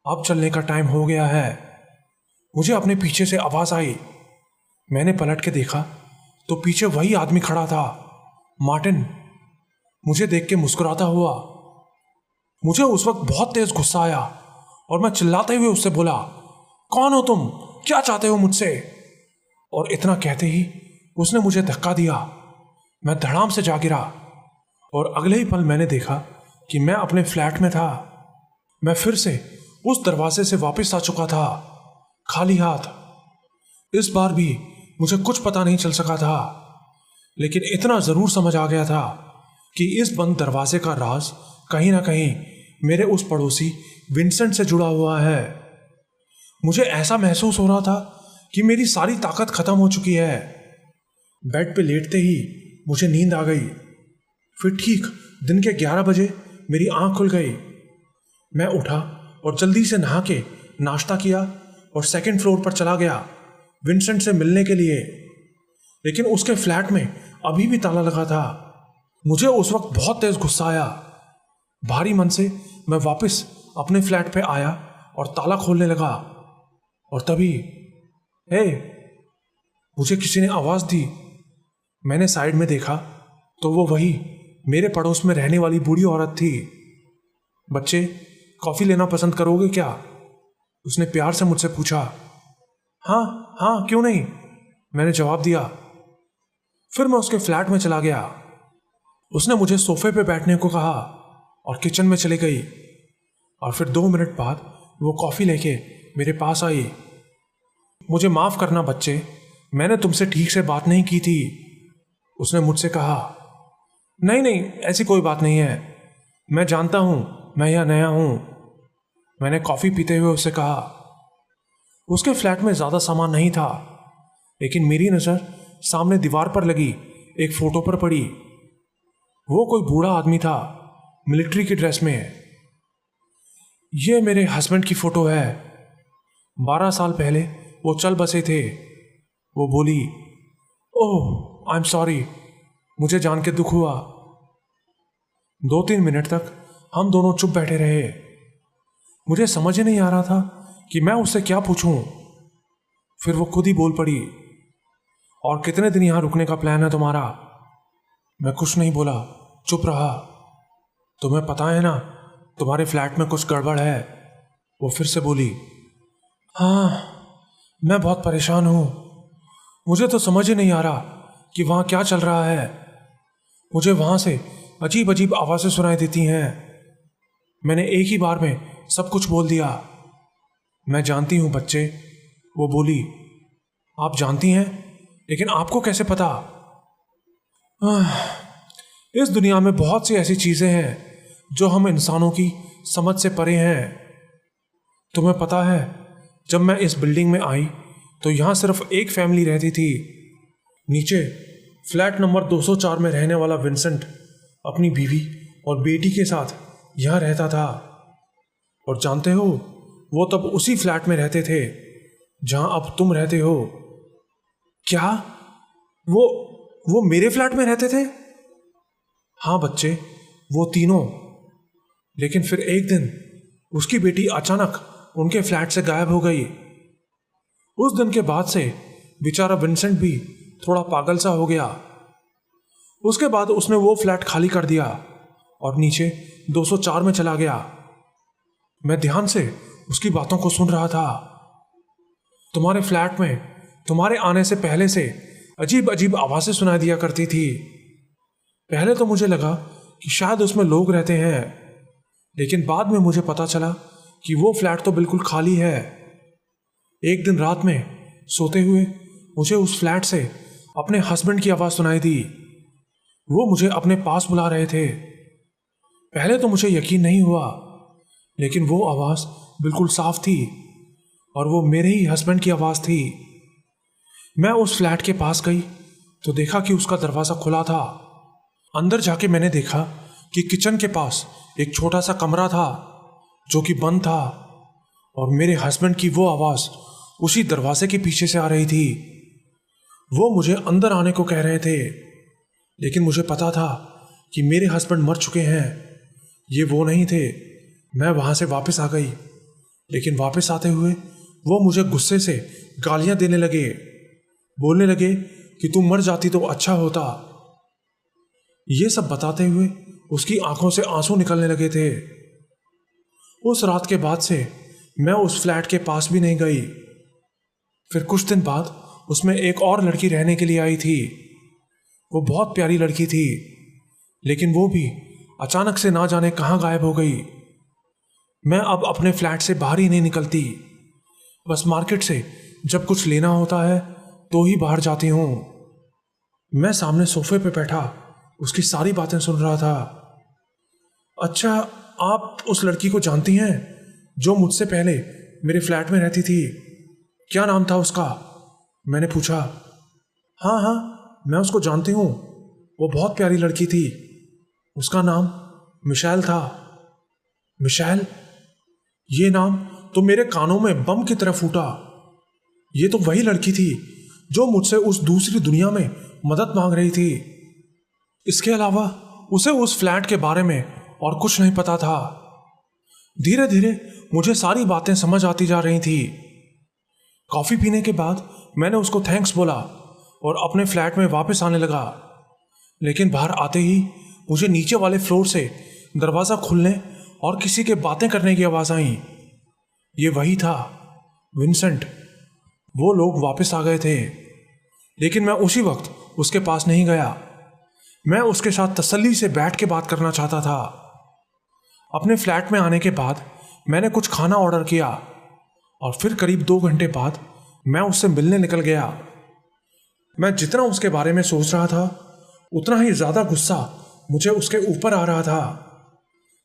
अब चलने का टाइम हो गया है। मुझे अपने पीछे से आवाज आई। मैंने पलट के देखा तो पीछे वही आदमी खड़ा था, मार्टिन, मुझे देख के मुस्कुराता हुआ। मुझे उस वक्त बहुत तेज गुस्सा आया और मैं चिल्लाते हुए उससे बोला, कौन हो तुम, क्या चाहते हो मुझसे? और इतना कहते ही उसने मुझे धक्का दिया। मैं धड़ाम से जा गिरा और अगले ही पल मैंने देखा कि मैं अपने फ्लैट में था। मैं फिर से उस दरवाजे से वापस आ चुका था, खाली हाथ। इस बार भी मुझे कुछ पता नहीं चल सका था, लेकिन इतना जरूर समझ आ गया था कि इस बंद दरवाजे का राज कहीं ना कहीं मेरे उस पड़ोसी विंसेंट से जुड़ा हुआ है। मुझे ऐसा महसूस हो रहा था कि मेरी सारी ताकत खत्म हो चुकी है। बेड पे लेटते ही मुझे नींद आ गई। फिर ठीक दिन के 11 बजे मेरी आंख खुल गई। मैं उठा और जल्दी से नहा के नाश्ता किया और सेकंड फ्लोर पर चला गया विंसेंट से मिलने के लिए। लेकिन उसके फ्लैट में अभी भी ताला लगा था। मुझे उस वक्त बहुत तेज गुस्सा आया। भारी मन से मैं वापस अपने फ्लैट पे आया और ताला खोलने लगा। और तभी, हे, मुझे किसी ने आवाज दी। मैंने साइड में देखा तो वो वही मेरे पड़ोस में रहने वाली बूढ़ी औरत थी। बच्चे, कॉफी लेना पसंद करोगे क्या? उसने प्यार से मुझसे पूछा। हाँ हाँ, क्यों नहीं, मैंने जवाब दिया। फिर मैं उसके फ्लैट में चला गया। उसने मुझे सोफे पे बैठने को कहा और किचन में चली गई। और फिर 2 मिनट बाद वो कॉफी लेके मेरे पास आई। मुझे माफ करना बच्चे, मैंने तुमसे ठीक से बात नहीं की थी, उसने मुझसे कहा। नहीं नहीं, ऐसी कोई बात नहीं है, मैं जानता हूं मैं यहाँ नया हूं, मैंने कॉफी पीते हुए उससे कहा। उसके फ्लैट में ज्यादा सामान नहीं था, लेकिन मेरी नजर सामने दीवार पर लगी एक फोटो पर पड़ी। वो कोई बूढ़ा आदमी था, मिलिट्री की ड्रेस में। ये मेरे हस्बैंड की फोटो है। 12 साल पहले वो चल बसे थे। वो बोली। ओह, आई एम सॉरी, मुझे जान के दुख हुआ। 2-3 मिनट तक हम दोनों चुप बैठे रहे। मुझे समझ ही नहीं आ रहा था कि मैं उससे क्या पूछूं। फिर वो खुद ही बोल पड़ी। और कितने दिन यहां रुकने का प्लान है तुम्हारा? मैं कुछ नहीं बोला, चुप रहा। तुम्हें पता है ना, तुम्हारे फ्लैट में कुछ गड़बड़ है। वो फिर से बोली। हाँ, मैं बहुत परेशान हूँ। मुझे तो समझ ही नहीं आ रहा कि वहाँ क्या चल रहा है। मुझे वहाँ से अजीब अजीब आवाज़ें सुनाई देती हैं। मैंने एक ही बार में सब कुछ बोल दिया। मैं जानती हूँ बच्चे, वो बोली। आप जानती हैं, लेकिन आपको कैसे पता? इस दुनिया में बहुत सी ऐसी चीज़ें हैं जो हम इंसानों की समझ से परे हैं। तुम्हें पता है, जब मैं इस बिल्डिंग में आई तो यहाँ सिर्फ एक फैमिली रहती थी। नीचे फ्लैट नंबर 204 में रहने वाला विंसेंट अपनी बीवी और बेटी के साथ यहाँ रहता था। और जानते हो, वो तब उसी फ्लैट में रहते थे जहाँ अब तुम रहते हो। क्या? वो मेरे फ्लैट में रहते थे? हाँ बच्चे, वो तीनों। लेकिन फिर एक दिन उसकी बेटी अचानक उनके फ्लैट से गायब हो गई। उस दिन के बाद से बेचारा विंसेंट भी थोड़ा पागल सा हो गया। उसके बाद उसने वो फ्लैट खाली कर दिया और नीचे 204 में चला गया। मैं ध्यान से उसकी बातों को सुन रहा था। तुम्हारे फ्लैट में तुम्हारे आने से पहले से अजीब अजीब आवाज़ें सुनाई दिया करती थी। पहले तो मुझे लगा कि शायद उसमें लोग रहते हैं, लेकिन बाद में मुझे पता चला कि वो फ्लैट तो बिल्कुल खाली है। एक दिन रात में सोते हुए मुझे उस फ्लैट से अपने हस्बैंड की आवाज़ सुनाई दी। वो मुझे अपने पास बुला रहे थे। पहले तो मुझे यकीन नहीं हुआ, लेकिन वो आवाज़ बिल्कुल साफ थी और वो मेरे ही हस्बैंड की आवाज़ थी। मैं उस फ्लैट के पास गई तो देखा कि उसका दरवाज़ा खुला था। अंदर जाके मैंने देखा कि किचन के पास एक छोटा सा कमरा था जो कि बंद था और मेरे हस्बैंड की वो आवाज़ उसी दरवाजे के पीछे से आ रही थी। वो मुझे अंदर आने को कह रहे थे, लेकिन मुझे पता था कि मेरे हस्बैंड मर चुके हैं, ये वो नहीं थे। मैं वहाँ से वापस आ गई, लेकिन वापस आते हुए वो मुझे गुस्से से गालियाँ देने लगे। बोलने लगे कि तू मर जाती तो अच्छा होता। ये सब बताते हुए उसकी आंखों से आंसू निकलने लगे थे। उस रात के बाद से मैं उस फ्लैट के पास भी नहीं गई। फिर कुछ दिन बाद उसमें एक और लड़की रहने के लिए आई थी। वो बहुत प्यारी लड़की थी, लेकिन वो भी अचानक से ना जाने कहाँ गायब हो गई। मैं अब अपने फ्लैट से बाहर ही नहीं निकलती। बस मार्केट से जब कुछ लेना होता है तो ही बाहर जाती हूँ। मैं सामने सोफे पे बैठा उसकी सारी बातें सुन रहा था। अच्छा, आप उस लड़की को जानती हैं जो मुझसे पहले मेरे फ्लैट में रहती थी? क्या नाम था उसका? मैंने पूछा। हाँ हाँ, मैं उसको जानती हूँ, वो बहुत प्यारी लड़की थी। उसका नाम मिशेल था। मिशेल? ये नाम तो मेरे कानों में बम की तरह फूटा। ये तो वही लड़की थी जो मुझसे उस दूसरी दुनिया में मदद मांग रही थी। इसके अलावा उसे उस फ्लैट के बारे में और कुछ नहीं पता था। धीरे धीरे मुझे सारी बातें समझ आती जा रही थी। कॉफ़ी पीने के बाद मैंने उसको थैंक्स बोला और अपने फ्लैट में वापस आने लगा। लेकिन बाहर आते ही मुझे नीचे वाले फ्लोर से दरवाज़ा खुलने और किसी के बातें करने की आवाज़ आई। ये वही था, विंसेंट। वो लोग वापस आ गए थे, लेकिन मैं उसी वक्त उसके पास नहीं गया। मैं उसके साथ तसल्ली से बैठ के बात करना चाहता था। अपने फ्लैट में आने के बाद मैंने कुछ खाना ऑर्डर किया और फिर करीब 2 घंटे बाद मैं उससे मिलने निकल गया। मैं जितना उसके बारे में सोच रहा था उतना ही ज़्यादा गुस्सा मुझे उसके ऊपर आ रहा था।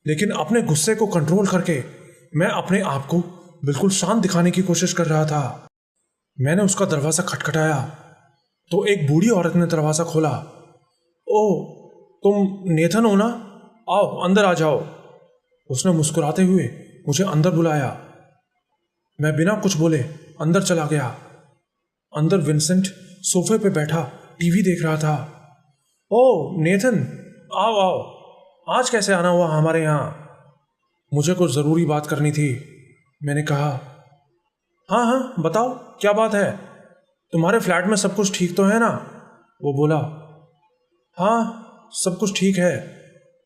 लेकिन अपने गुस्से को कंट्रोल करके मैं अपने आप को बिल्कुल शांत दिखाने की कोशिश कर रहा था। मैंने उसका दरवाज़ा खटखटाया तो एक बूढ़ी औरत ने दरवाज़ा खोला। ओह, तुम नेथन हो ना? आओ अंदर आ जाओ। उसने मुस्कुराते हुए मुझे अंदर बुलाया। मैं बिना कुछ बोले अंदर चला गया। अंदर विंसेंट सोफे पे बैठा टीवी देख रहा था। ओह नेथन, आओ आओ, आज कैसे आना हुआ हमारे यहाँ? मुझे कुछ ज़रूरी बात करनी थी, मैंने कहा। हाँ हाँ बताओ, क्या बात है? तुम्हारे फ्लैट में सब कुछ ठीक तो है ना? वो बोला। हाँ सब कुछ ठीक है,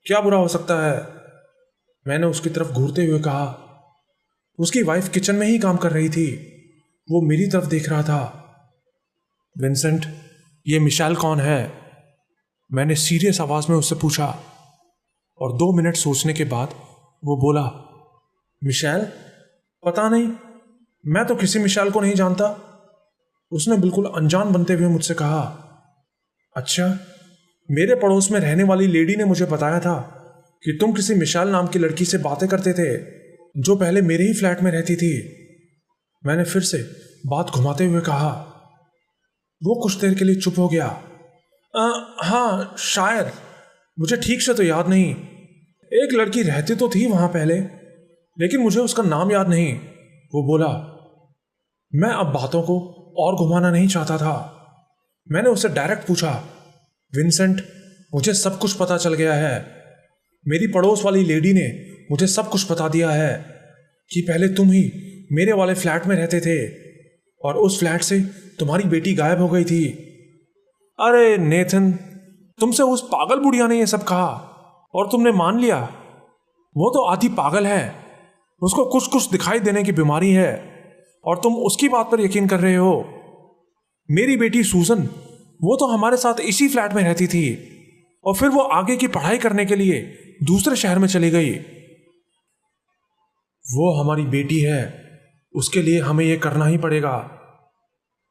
क्या बुरा हो सकता है? मैंने उसकी तरफ घूरते हुए कहा। उसकी वाइफ किचन में ही काम कर रही थी। वो मेरी तरफ देख रहा था। विंसेंट, ये मिशेल कौन है? मैंने सीरियस आवाज में उससे पूछा। और 2 मिनट सोचने के बाद वो बोला, मिशेल? पता नहीं, मैं तो किसी मिशेल को नहीं जानता। उसने बिल्कुल अनजान बनते हुए मुझसे कहा। अच्छा, मेरे पड़ोस में रहने वाली लेडी ने मुझे बताया था कि तुम किसी मिशेल नाम की लड़की से बातें करते थे जो पहले मेरे ही फ्लैट में रहती थी। मैंने फिर से बात घुमाते हुए कहा। वो कुछ देर के लिए चुप हो गया। हाँ, शायद, मुझे ठीक से तो याद नहीं। एक लड़की रहती तो थी वहां पहले, लेकिन मुझे उसका नाम याद नहीं। वो बोला। मैं अब बातों को और घुमाना नहीं चाहता था। मैंने उससे डायरेक्ट पूछा, विंसेंट, मुझे सब कुछ पता चल गया है। मेरी पड़ोस वाली लेडी ने मुझे सब कुछ बता दिया है कि पहले तुम ही मेरे वाले फ्लैट में रहते थे और उस फ्लैट से तुम्हारी बेटी गायब हो गई थी। अरे नेथन, तुमसे उस पागल बुढ़िया ने यह सब कहा और तुमने मान लिया? वो तो आधी पागल है, उसको कुछ कुछ दिखाई देने की बीमारी है और तुम उसकी बात पर यकीन कर रहे हो। मेरी बेटी सूजन, वो तो हमारे साथ इसी फ्लैट में रहती थी और फिर वो आगे की पढ़ाई करने के लिए दूसरे शहर में चली गई। वो हमारी बेटी है, उसके लिए हमें यह करना ही पड़ेगा।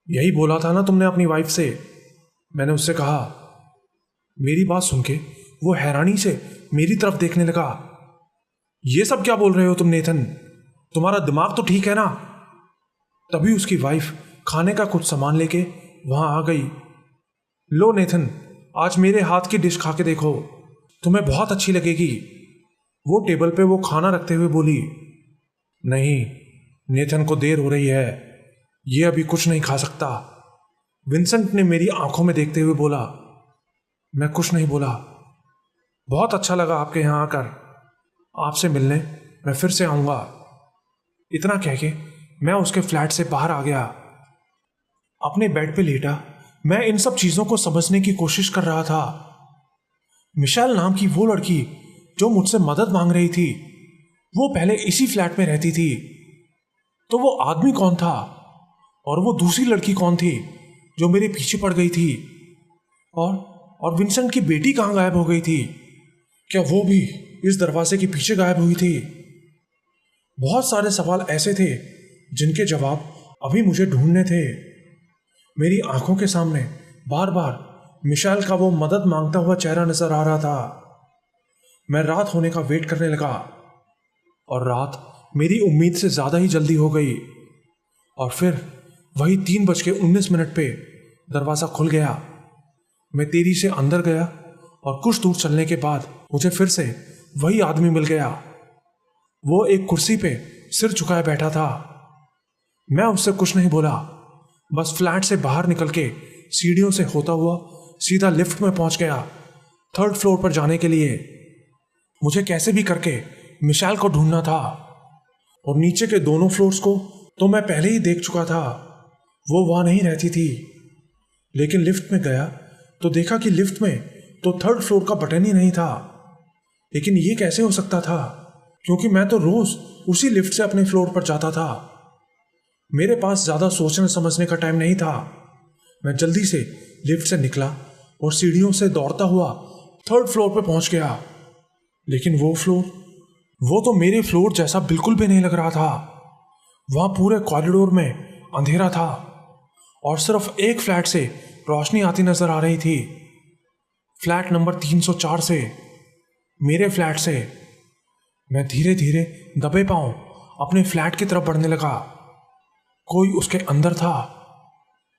यही बोला था ना तुमने अपनी वाइफ से? मैंने उससे कहा। मेरी बात सुन के वो हैरानी से मेरी तरफ देखने लगा। ये सब क्या बोल रहे हो तुम नेथन? तुम्हारा दिमाग तो ठीक है ना? तभी उसकी वाइफ खाने का कुछ सामान लेके वहां आ गई। लो नेथन, आज मेरे हाथ की डिश खा के देखो, तुम्हें बहुत अच्छी लगेगी। वो टेबल पे वो खाना रखते हुए बोली। नहीं, नेथन को देर हो रही है, ये अभी कुछ नहीं खा सकता। विंसेंट ने मेरी आंखों में देखते हुए बोला। मैं कुछ नहीं बोला। बहुत अच्छा लगा आपके यहां आकर, आपसे मिलने मैं फिर से आऊंगा। इतना कह के मैं उसके फ्लैट से बाहर आ गया। अपने बेड पे लेटा मैं इन सब चीजों को समझने की कोशिश कर रहा था। मिशेल नाम की वो लड़की जो मुझसे मदद मांग रही थी, वो पहले इसी फ्लैट में रहती थी। तो वो आदमी कौन था और वो दूसरी लड़की कौन थी जो मेरे पीछे पड़ गई थी? और विंसेंट की बेटी कहां गायब हो गई थी? क्या वो भी इस दरवाजे के पीछे गायब हुई थी? बहुत सारे सवाल ऐसे थे जिनके जवाब अभी मुझे ढूंढने थे। मेरी आंखों के सामने बार बार मिशेल का वो मदद मांगता हुआ चेहरा नजर आ रहा था। मैं रात होने का वेट करने लगा और रात मेरी उम्मीद से ज्यादा ही जल्दी हो गई। और फिर वही 3:19 पे दरवाजा खुल गया। मैं तेजी से अंदर गया और कुछ दूर चलने के बाद मुझे फिर से वही आदमी मिल गया। वो एक कुर्सी पे सिर झुकाए बैठा था। मैं उससे कुछ नहीं बोला, बस फ्लैट से बाहर निकल के सीढ़ियों से होता हुआ सीधा लिफ्ट में पहुंच गया, 3rd फ्लोर पर जाने के लिए। मुझे कैसे भी करके मिशेल को ढूंढना था और नीचे के दोनों फ्लोर्स को तो मैं पहले ही देख चुका था। वो वहां नहीं रहती थी। लेकिन लिफ्ट में गया तो देखा कि लिफ्ट में तो 3rd फ्लोर का बटन ही नहीं था। लेकिन ये कैसे हो सकता था, क्योंकि मैं तो रोज उसी लिफ्ट से अपने फ्लोर पर जाता था। मेरे पास ज्यादा सोचने समझने का टाइम नहीं था। मैं जल्दी से लिफ्ट से निकला और सीढ़ियों से दौड़ता हुआ 3rd फ्लोर पर पहुंच गया। लेकिन वो फ्लोर, वो तो मेरे फ्लोर जैसा बिल्कुल भी नहीं लग रहा था। वहां पूरे कॉरिडोर में अंधेरा था और सिर्फ एक फ्लैट से रोशनी आती नजर आ रही थी। फ्लैट नंबर 304 से, मेरे फ्लैट से। मैं धीरे धीरे दबे पांव अपने फ्लैट की तरफ बढ़ने लगा। कोई उसके अंदर था।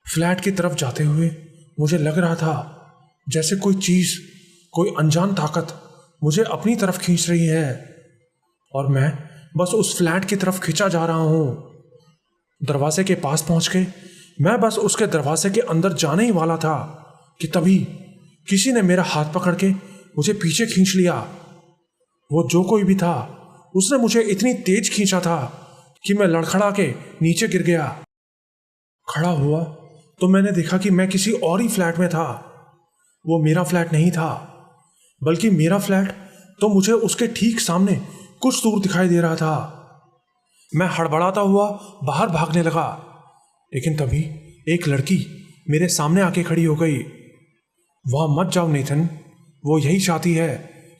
फ्लैट की तरफ जाते हुए मुझे लग रहा था जैसे कोई चीज, कोई अनजान ताकत मुझे अपनी तरफ खींच रही है और मैं बस उस फ्लैट की तरफ खींचा जा रहा हूं। दरवाजे के पास पहुंच के मैं बस उसके दरवाजे के अंदर जाने ही वाला था कि तभी किसी ने मेरा हाथ पकड़ के मुझे पीछे खींच लिया। वो जो कोई भी था, उसने मुझे इतनी तेज खींचा था कि मैं लड़खड़ा के नीचे गिर गया। खड़ा हुआ तो मैंने देखा कि मैं किसी और ही फ्लैट में था। वो मेरा फ्लैट नहीं था, बल्कि मेरा फ्लैट तो मुझे उसके ठीक सामने कुछ दूर दिखाई दे रहा था। मैं हड़बड़ाता हुआ बाहर भागने लगा, लेकिन तभी एक लड़की मेरे सामने आके खड़ी हो गई। वहां मत जाओ नेथन, वो यही चाहती है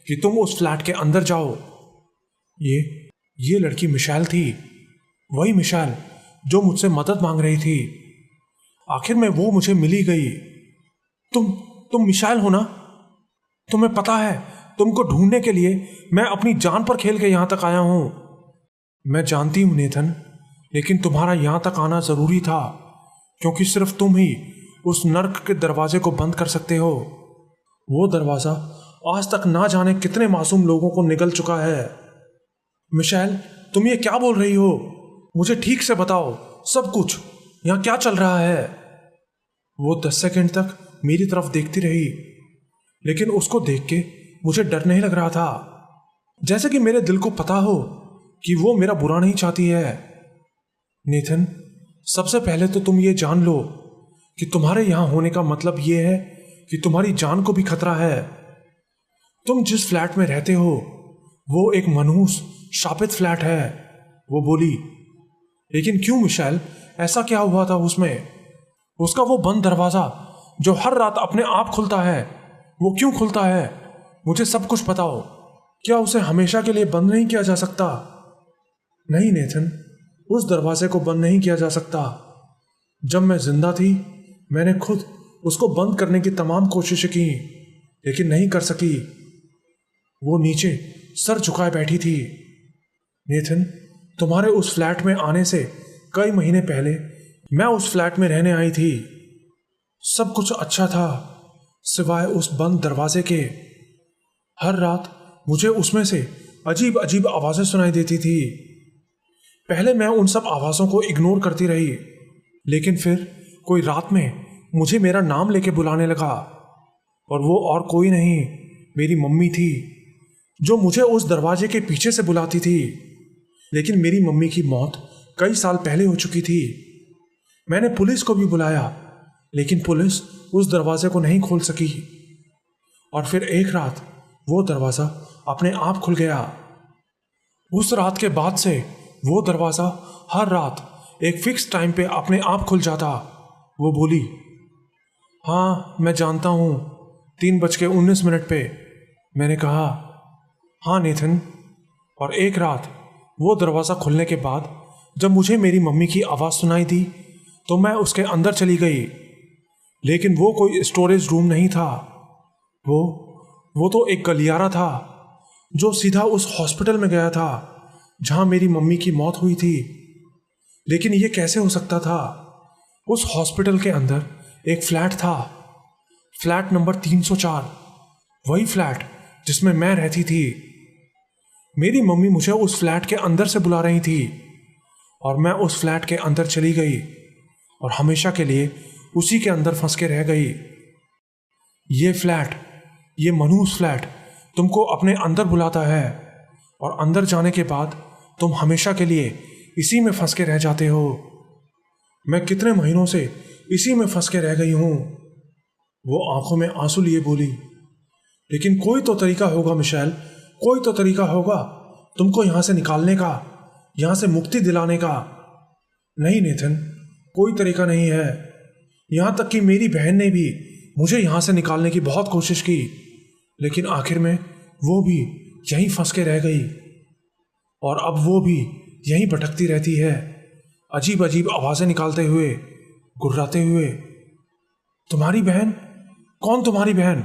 कि तुम उस फ्लैट के अंदर जाओ। ये लड़की मिशेल थी, वही मिशेल जो मुझसे मदद मांग रही थी। आखिर में वो मुझे मिली गई। तुम मिशेल हो ना? तुम्हें पता है, तुमको ढूंढने के लिए मैं अपनी जान पर खेल के यहां तक आया हूं। मैं जानती हूं नेथन, लेकिन तुम्हारा यहां तक आना जरूरी था, क्योंकि सिर्फ तुम ही उस नर्क के दरवाजे को बंद कर सकते हो। वो दरवाजा आज तक ना जाने कितने मासूम लोगों को निगल चुका है। मिशेल, तुम ये क्या बोल रही हो? मुझे ठीक से बताओ सब कुछ, यहां क्या चल रहा है? वो 10 सेकंड तक मेरी तरफ देखती रही, लेकिन उसको देख के मुझे डर नहीं लग रहा था, जैसे कि मेरे दिल को पता हो कि वो मेरा बुरा नहीं चाहती है। नेथन, सबसे पहले तो तुम ये जान लो कि तुम्हारे यहां होने का मतलब ये है कि तुम्हारी जान को भी खतरा है। तुम जिस फ्लैट में रहते हो वो एक मनहूस शापित फ्लैट है, वो बोली। लेकिन क्यों मिशेल, ऐसा क्या हुआ था उसमें? उसका वो बंद दरवाजा जो हर रात अपने आप खुलता है, वो क्यों खुलता है? मुझे सब कुछ बताओ। क्या उसे हमेशा के लिए बंद नहीं किया जा सकता? नहीं नेथन, उस दरवाजे को बंद नहीं किया जा सकता। जब मैं जिंदा थी मैंने खुद उसको बंद करने की तमाम कोशिशें की, लेकिन नहीं कर सकी। वो नीचे सर झुकाए बैठी थी। नेथन, तुम्हारे उस फ्लैट में आने से कई महीने पहले मैं उस फ्लैट में रहने आई थी। सब कुछ अच्छा था सिवाय उस बंद दरवाजे के। हर रात मुझे उसमें से अजीब अजीब आवाजें सुनाई देती थी। पहले मैं उन सब आवाजों को इग्नोर करती रही, लेकिन फिर कोई रात में मुझे मेरा नाम लेके बुलाने लगा, और वो और कोई नहीं, मेरी मम्मी थी, जो मुझे उस दरवाजे के पीछे से बुलाती थी। लेकिन मेरी मम्मी की मौत कई साल पहले हो चुकी थी। मैंने पुलिस को भी बुलाया, लेकिन पुलिस उस दरवाजे को नहीं खोल सकी। और फिर एक रात वो दरवाजा अपने आप खुल गया। उस रात के बाद से वो दरवाजा हर रात एक फिक्स टाइम पे अपने आप खुल जाता। वो बोली, हाँ मैं जानता हूँ, 3:19 पे। मैंने कहा, हाँ नेथन। और एक रात वो दरवाज़ा खुलने के बाद जब मुझे मेरी मम्मी की आवाज़ सुनाई दी तो मैं उसके अंदर चली गई, लेकिन वो कोई स्टोरेज रूम नहीं था। वो तो एक गलियारा था जो सीधा उस हॉस्पिटल में गया था जहाँ मेरी मम्मी की मौत हुई थी। लेकिन ये कैसे हो सकता था? उस हॉस्पिटल के अंदर एक फ्लैट था, फ्लैट नंबर 304, वही फ्लैट जिसमें मैं रहती थी। मेरी मम्मी मुझे उस फ्लैट के अंदर से बुला रही थी, और मैं उस फ्लैट के अंदर चली गई और हमेशा के लिए उसी के अंदर फंस के रह गई। ये फ्लैट, ये मनहूस फ्लैट तुमको अपने अंदर बुलाता है, और अंदर जाने के बाद तुम हमेशा के लिए इसी में फंस के रह जाते हो। मैं कितने महीनों से इसी में फंस के रह गई हूं। वो आंखों में आंसू लिए बोली, लेकिन कोई तो तरीका होगा मिशेल, कोई तो तरीका होगा तुमको यहां से निकालने का, यहां से मुक्ति दिलाने का। नहीं नेथन, कोई तरीका नहीं है। यहां तक कि मेरी बहन ने भी मुझे यहां से निकालने की बहुत कोशिश की, लेकिन आखिर में वो भी यहीं फंस के रह गई, और अब वो भी यहीं भटकती रहती है, अजीब अजीब आवाजें निकालते हुए, गुर्राते हुए। तुम्हारी बहन? कौन तुम्हारी बहन?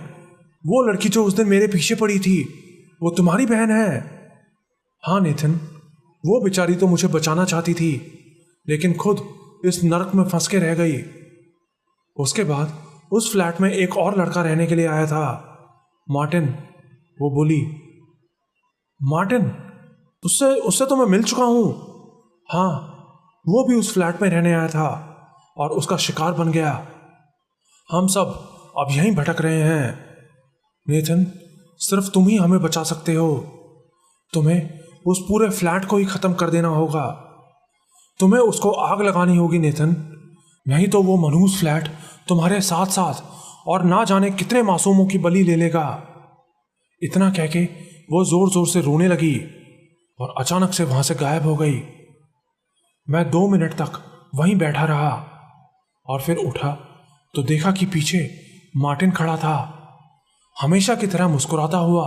वो लड़की जो उस दिन मेरे पीछे पड़ी थी, वो तुम्हारी बहन है? हाँ नेथन, वो बेचारी तो मुझे बचाना चाहती थी, लेकिन खुद इस नरक में फंस के रह गई। उसके बाद उस फ्लैट में एक और लड़का रहने के लिए आया था, मार्टिन। वो बोली, मार्टिन? उससे तो मैं मिल चुका हूं। हाँ, वो भी उस फ्लैट में रहने आया था और उसका शिकार बन गया। हम सब अब यहीं भटक रहे हैं। नेथन, सिर्फ तुम ही हमें बचा सकते हो। तुम्हें उस पूरे फ्लैट को ही खत्म कर देना होगा। तुम्हें उसको आग लगानी होगी नेथन, नहीं तो वो मनहूस फ्लैट तुम्हारे साथ साथ और ना जाने कितने मासूमों की बलि ले लेगा। इतना कह के वो जोर जोर से रोने लगी और अचानक से वहां से गायब हो गई। मैं 2 मिनट तक वहीं बैठा रहा और फिर उठा तो देखा कि पीछे मार्टिन खड़ा था, हमेशा की तरह मुस्कुराता हुआ।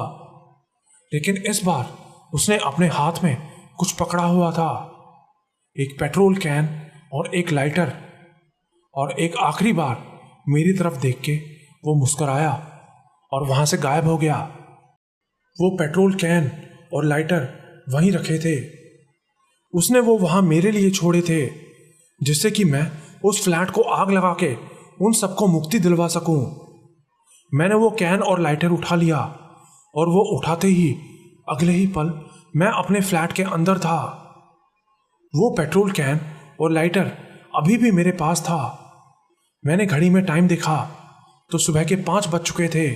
लेकिन इस बार उसने अपने हाथ में कुछ पकड़ा हुआ था, एक पेट्रोल कैन और एक लाइटर। और एक आखिरी बार मेरी तरफ देख के वो मुस्कुराया और वहां से गायब हो गया। वो पेट्रोल कैन और लाइटर वहीं रखे थे। उसने वो वहां मेरे लिए छोड़े थे, जिससे कि मैं उस फ्लैट को आग लगा के उन सबको मुक्ति दिलवा सकूं। मैंने वो कैन और लाइटर उठा लिया और वो उठाते ही अगले ही पल मैं अपने फ्लैट के अंदर था। वो पेट्रोल कैन और लाइटर अभी भी मेरे पास था। मैंने घड़ी में टाइम देखा तो सुबह के 5 बज चुके थे।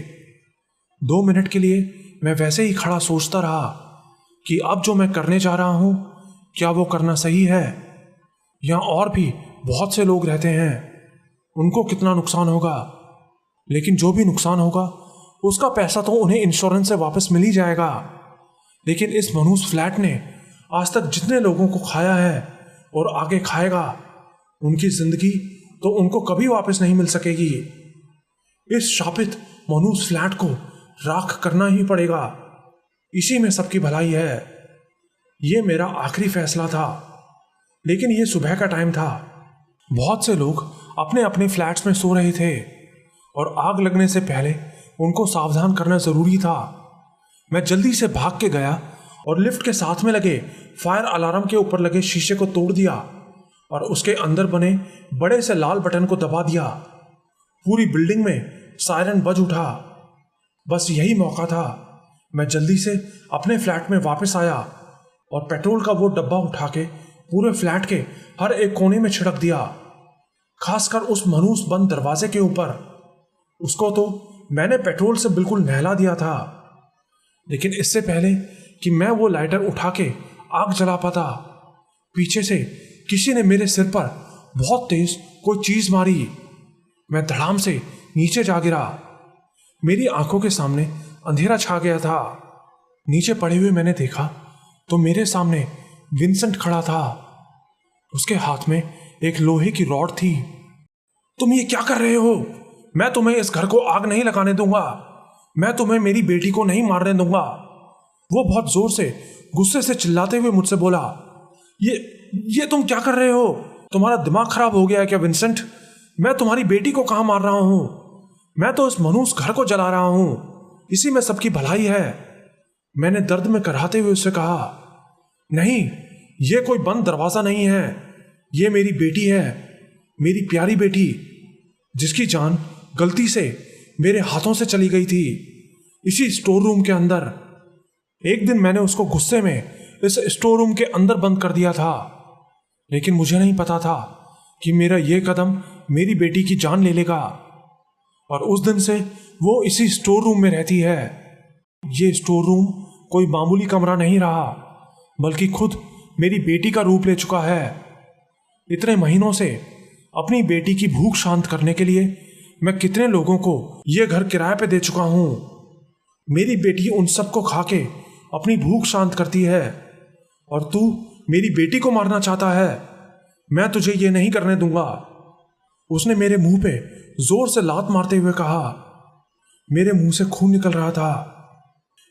2 मिनट के लिए मैं वैसे ही खड़ा सोचता रहा कि अब जो मैं करने जा रहा हूं, क्या वो करना सही है। यहाँ और भी बहुत से लोग रहते हैं, उनको कितना नुकसान होगा, लेकिन जो भी नुकसान होगा उसका पैसा तो उन्हें इंश्योरेंस से वापस मिल ही जाएगा। लेकिन इस मनहूस फ्लैट ने आज तक जितने लोगों को खाया है और आगे खाएगा, उनकी जिंदगी तो उनको कभी वापस नहीं मिल सकेगी। इस शापित मनहूस फ्लैट को राख करना ही पड़ेगा। इसी में सबकी भलाई है। ये मेरा आखिरी फैसला था। लेकिन ये सुबह का टाइम था। बहुत से लोग अपने अपने फ्लैट्स में सो रहे थे और आग लगने से पहले उनको सावधान करना जरूरी था। मैं जल्दी से भाग के गया और लिफ्ट के साथ में लगे फायर अलार्म के ऊपर लगे शीशे को तोड़ दिया और उसके अंदर बने बड़े से लाल बटन को दबा दिया। पूरी बिल्डिंग में सायरन बज उठा। बस यही मौका था। मैं जल्दी से अपने फ्लैट में वापस आया और पेट्रोल का वो डब्बा उठा के पूरे फ्लैट के हर एक कोने में छिड़क दिया, खासकर उस मनहूस बंद दरवाजे के ऊपर। उसको तो मैंने पेट्रोल से बिल्कुल नहला दिया था। लेकिन इससे पहले कि मैं वो लाइटर उठा के आग जला पाता, पीछे से किसी ने मेरे सिर पर बहुत तेज कोई चीज मारी। मैं धड़ाम से नीचे जा गिरा। मेरी आंखों के सामने अंधेरा छा गया था। नीचे पड़े हुए मैंने देखा तो मेरे सामने विंसेंट खड़ा था। उसके हाथ में एक लोहे की रॉड थी। तुम ये क्या कर रहे हो? मैं तुम्हें इस घर को आग नहीं लगाने दूंगा। मैं तुम्हें मेरी बेटी को नहीं मारने दूंगा। वो बहुत जोर से गुस्से से चिल्लाते हुए मुझसे बोला, ये तुम क्या कर रहे हो? तुम्हारा दिमाग खराब हो गया है क्या विंसेंट? मैं तुम्हारी बेटी को कहां मार रहा हूं? मैं तो इस मनहूस घर को जला रहा हूं। इसी में सबकी भलाई है। मैंने दर्द में कराहते हुए उससे कहा, नहीं, ये कोई बंद दरवाजा नहीं है। ये मेरी बेटी है, मेरी प्यारी बेटी, जिसकी जान गलती से मेरे हाथों से चली गई थी इसी स्टोर रूम के अंदर। एक दिन मैंने उसको गुस्से में इस स्टोर रूम के अंदर बंद कर दिया था, लेकिन मुझे नहीं पता था कि मेरा यह कदम मेरी बेटी की जान ले लेगा। और उस दिन से वो इसी स्टोर रूम में रहती है। ये स्टोर रूम कोई मामूली कमरा नहीं रहा, बल्कि खुद मेरी बेटी का रूप ले चुका है। इतने महीनों से अपनी बेटी की भूख शांत करने के लिए मैं कितने लोगों को यह घर किराए पे दे चुका हूं। मेरी बेटी उन सबको खा के अपनी भूख शांत करती है, और तू मेरी बेटी को मारना चाहता है। मैं तुझे ये नहीं करने दूंगा। उसने मेरे मुंह पे जोर से लात मारते हुए कहा। मेरे मुंह से खून निकल रहा था।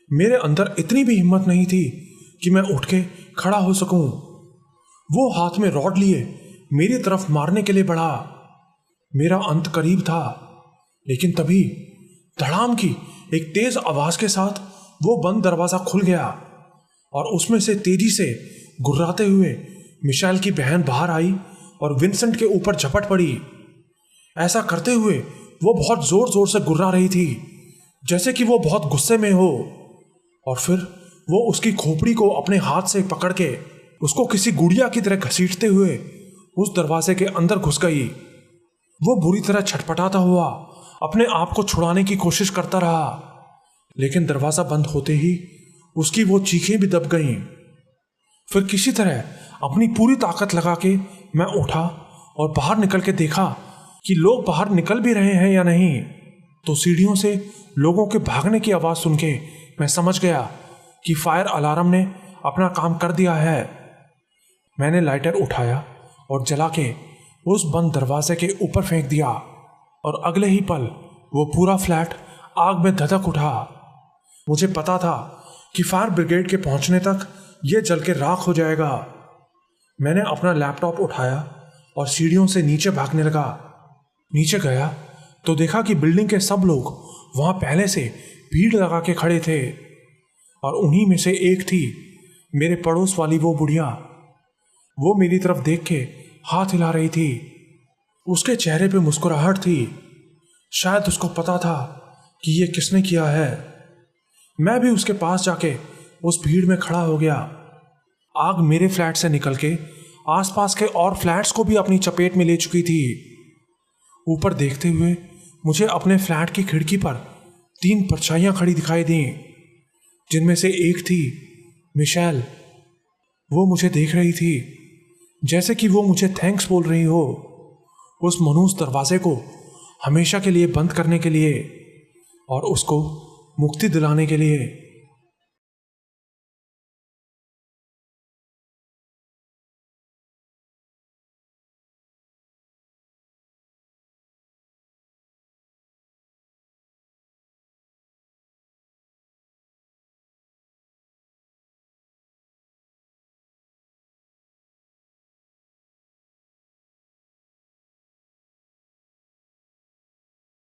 मेरे अंदर इतनी भी हिम्मत नहीं थी कि मैं उठ के खड़ा हो सकूं। वो हाथ में रॉड लिए मेरी तरफ मारने के लिए बढ़ा। मेरा अंत करीब था, लेकिन तभी धड़ाम की एक तेज आवाज के साथ वो बंद दरवाजा खुल गया और उसमें से तेजी से गुर्राते हुए मिशेल की बहन बाहर आई और विंसेंट के ऊपर झपट पड़ी। ऐसा करते हुए वो बहुत जोर जोर से गुर्रा रही थी, जैसे कि वो बहुत गुस्से में हो। और फिर वो उसकी खोपड़ी को अपने हाथ से पकड़ के उसको किसी गुड़िया की तरह घसीटते हुए उस दरवाजे के अंदर घुस गई। वो बुरी तरह छटपटाता हुआ अपने आप को छुड़ाने की कोशिश करता रहा, लेकिन दरवाजा बंद होते ही उसकी वो चीखें भी दब गईं। फिर किसी तरह अपनी पूरी ताकत लगा के मैं उठा और बाहर निकल के देखा कि लोग बाहर निकल भी रहे हैं या नहीं। तो सीढ़ियों से लोगों के भागने की आवाज सुन के मैं समझ गया कि फायर अलार्म ने अपना काम कर दिया है। मैंने लाइटर उठाया और जला के उस बंद दरवाजे के ऊपर फेंक दिया और अगले ही पल वो पूरा फ्लैट आग में धधक उठा। मुझे पता था कि फायर ब्रिगेड के पहुंचने तक ये जल के राख हो जाएगा। मैंने अपना लैपटॉप उठाया और सीढ़ियों से नीचे भागने लगा। नीचे गया तो देखा कि बिल्डिंग के सब लोग वहां पहले से भीड़ लगा के खड़े थे और उन्हीं में से एक थी मेरे पड़ोस वाली वो बुढ़िया। वो मेरी तरफ देख के हाथ हिला रही थी। उसके चेहरे पे मुस्कुराहट थी। शायद उसको पता था कि ये किसने किया है। मैं भी उसके पास जाके उस भीड़ में खड़ा हो गया। आग मेरे फ्लैट से निकल के आसपास के और फ्लैट्स को भी अपनी चपेट में ले चुकी थी। ऊपर देखते हुए मुझे अपने फ्लैट की खिड़की पर 3 परछाइयां खड़ी दिखाई दी, जिनमें से एक थी मिशेल। वो मुझे देख रही थी जैसे कि वो मुझे थैंक्स बोल रही हो, उस मनहूस दरवाजे को हमेशा के लिए बंद करने के लिए और उसको मुक्ति दिलाने के लिए।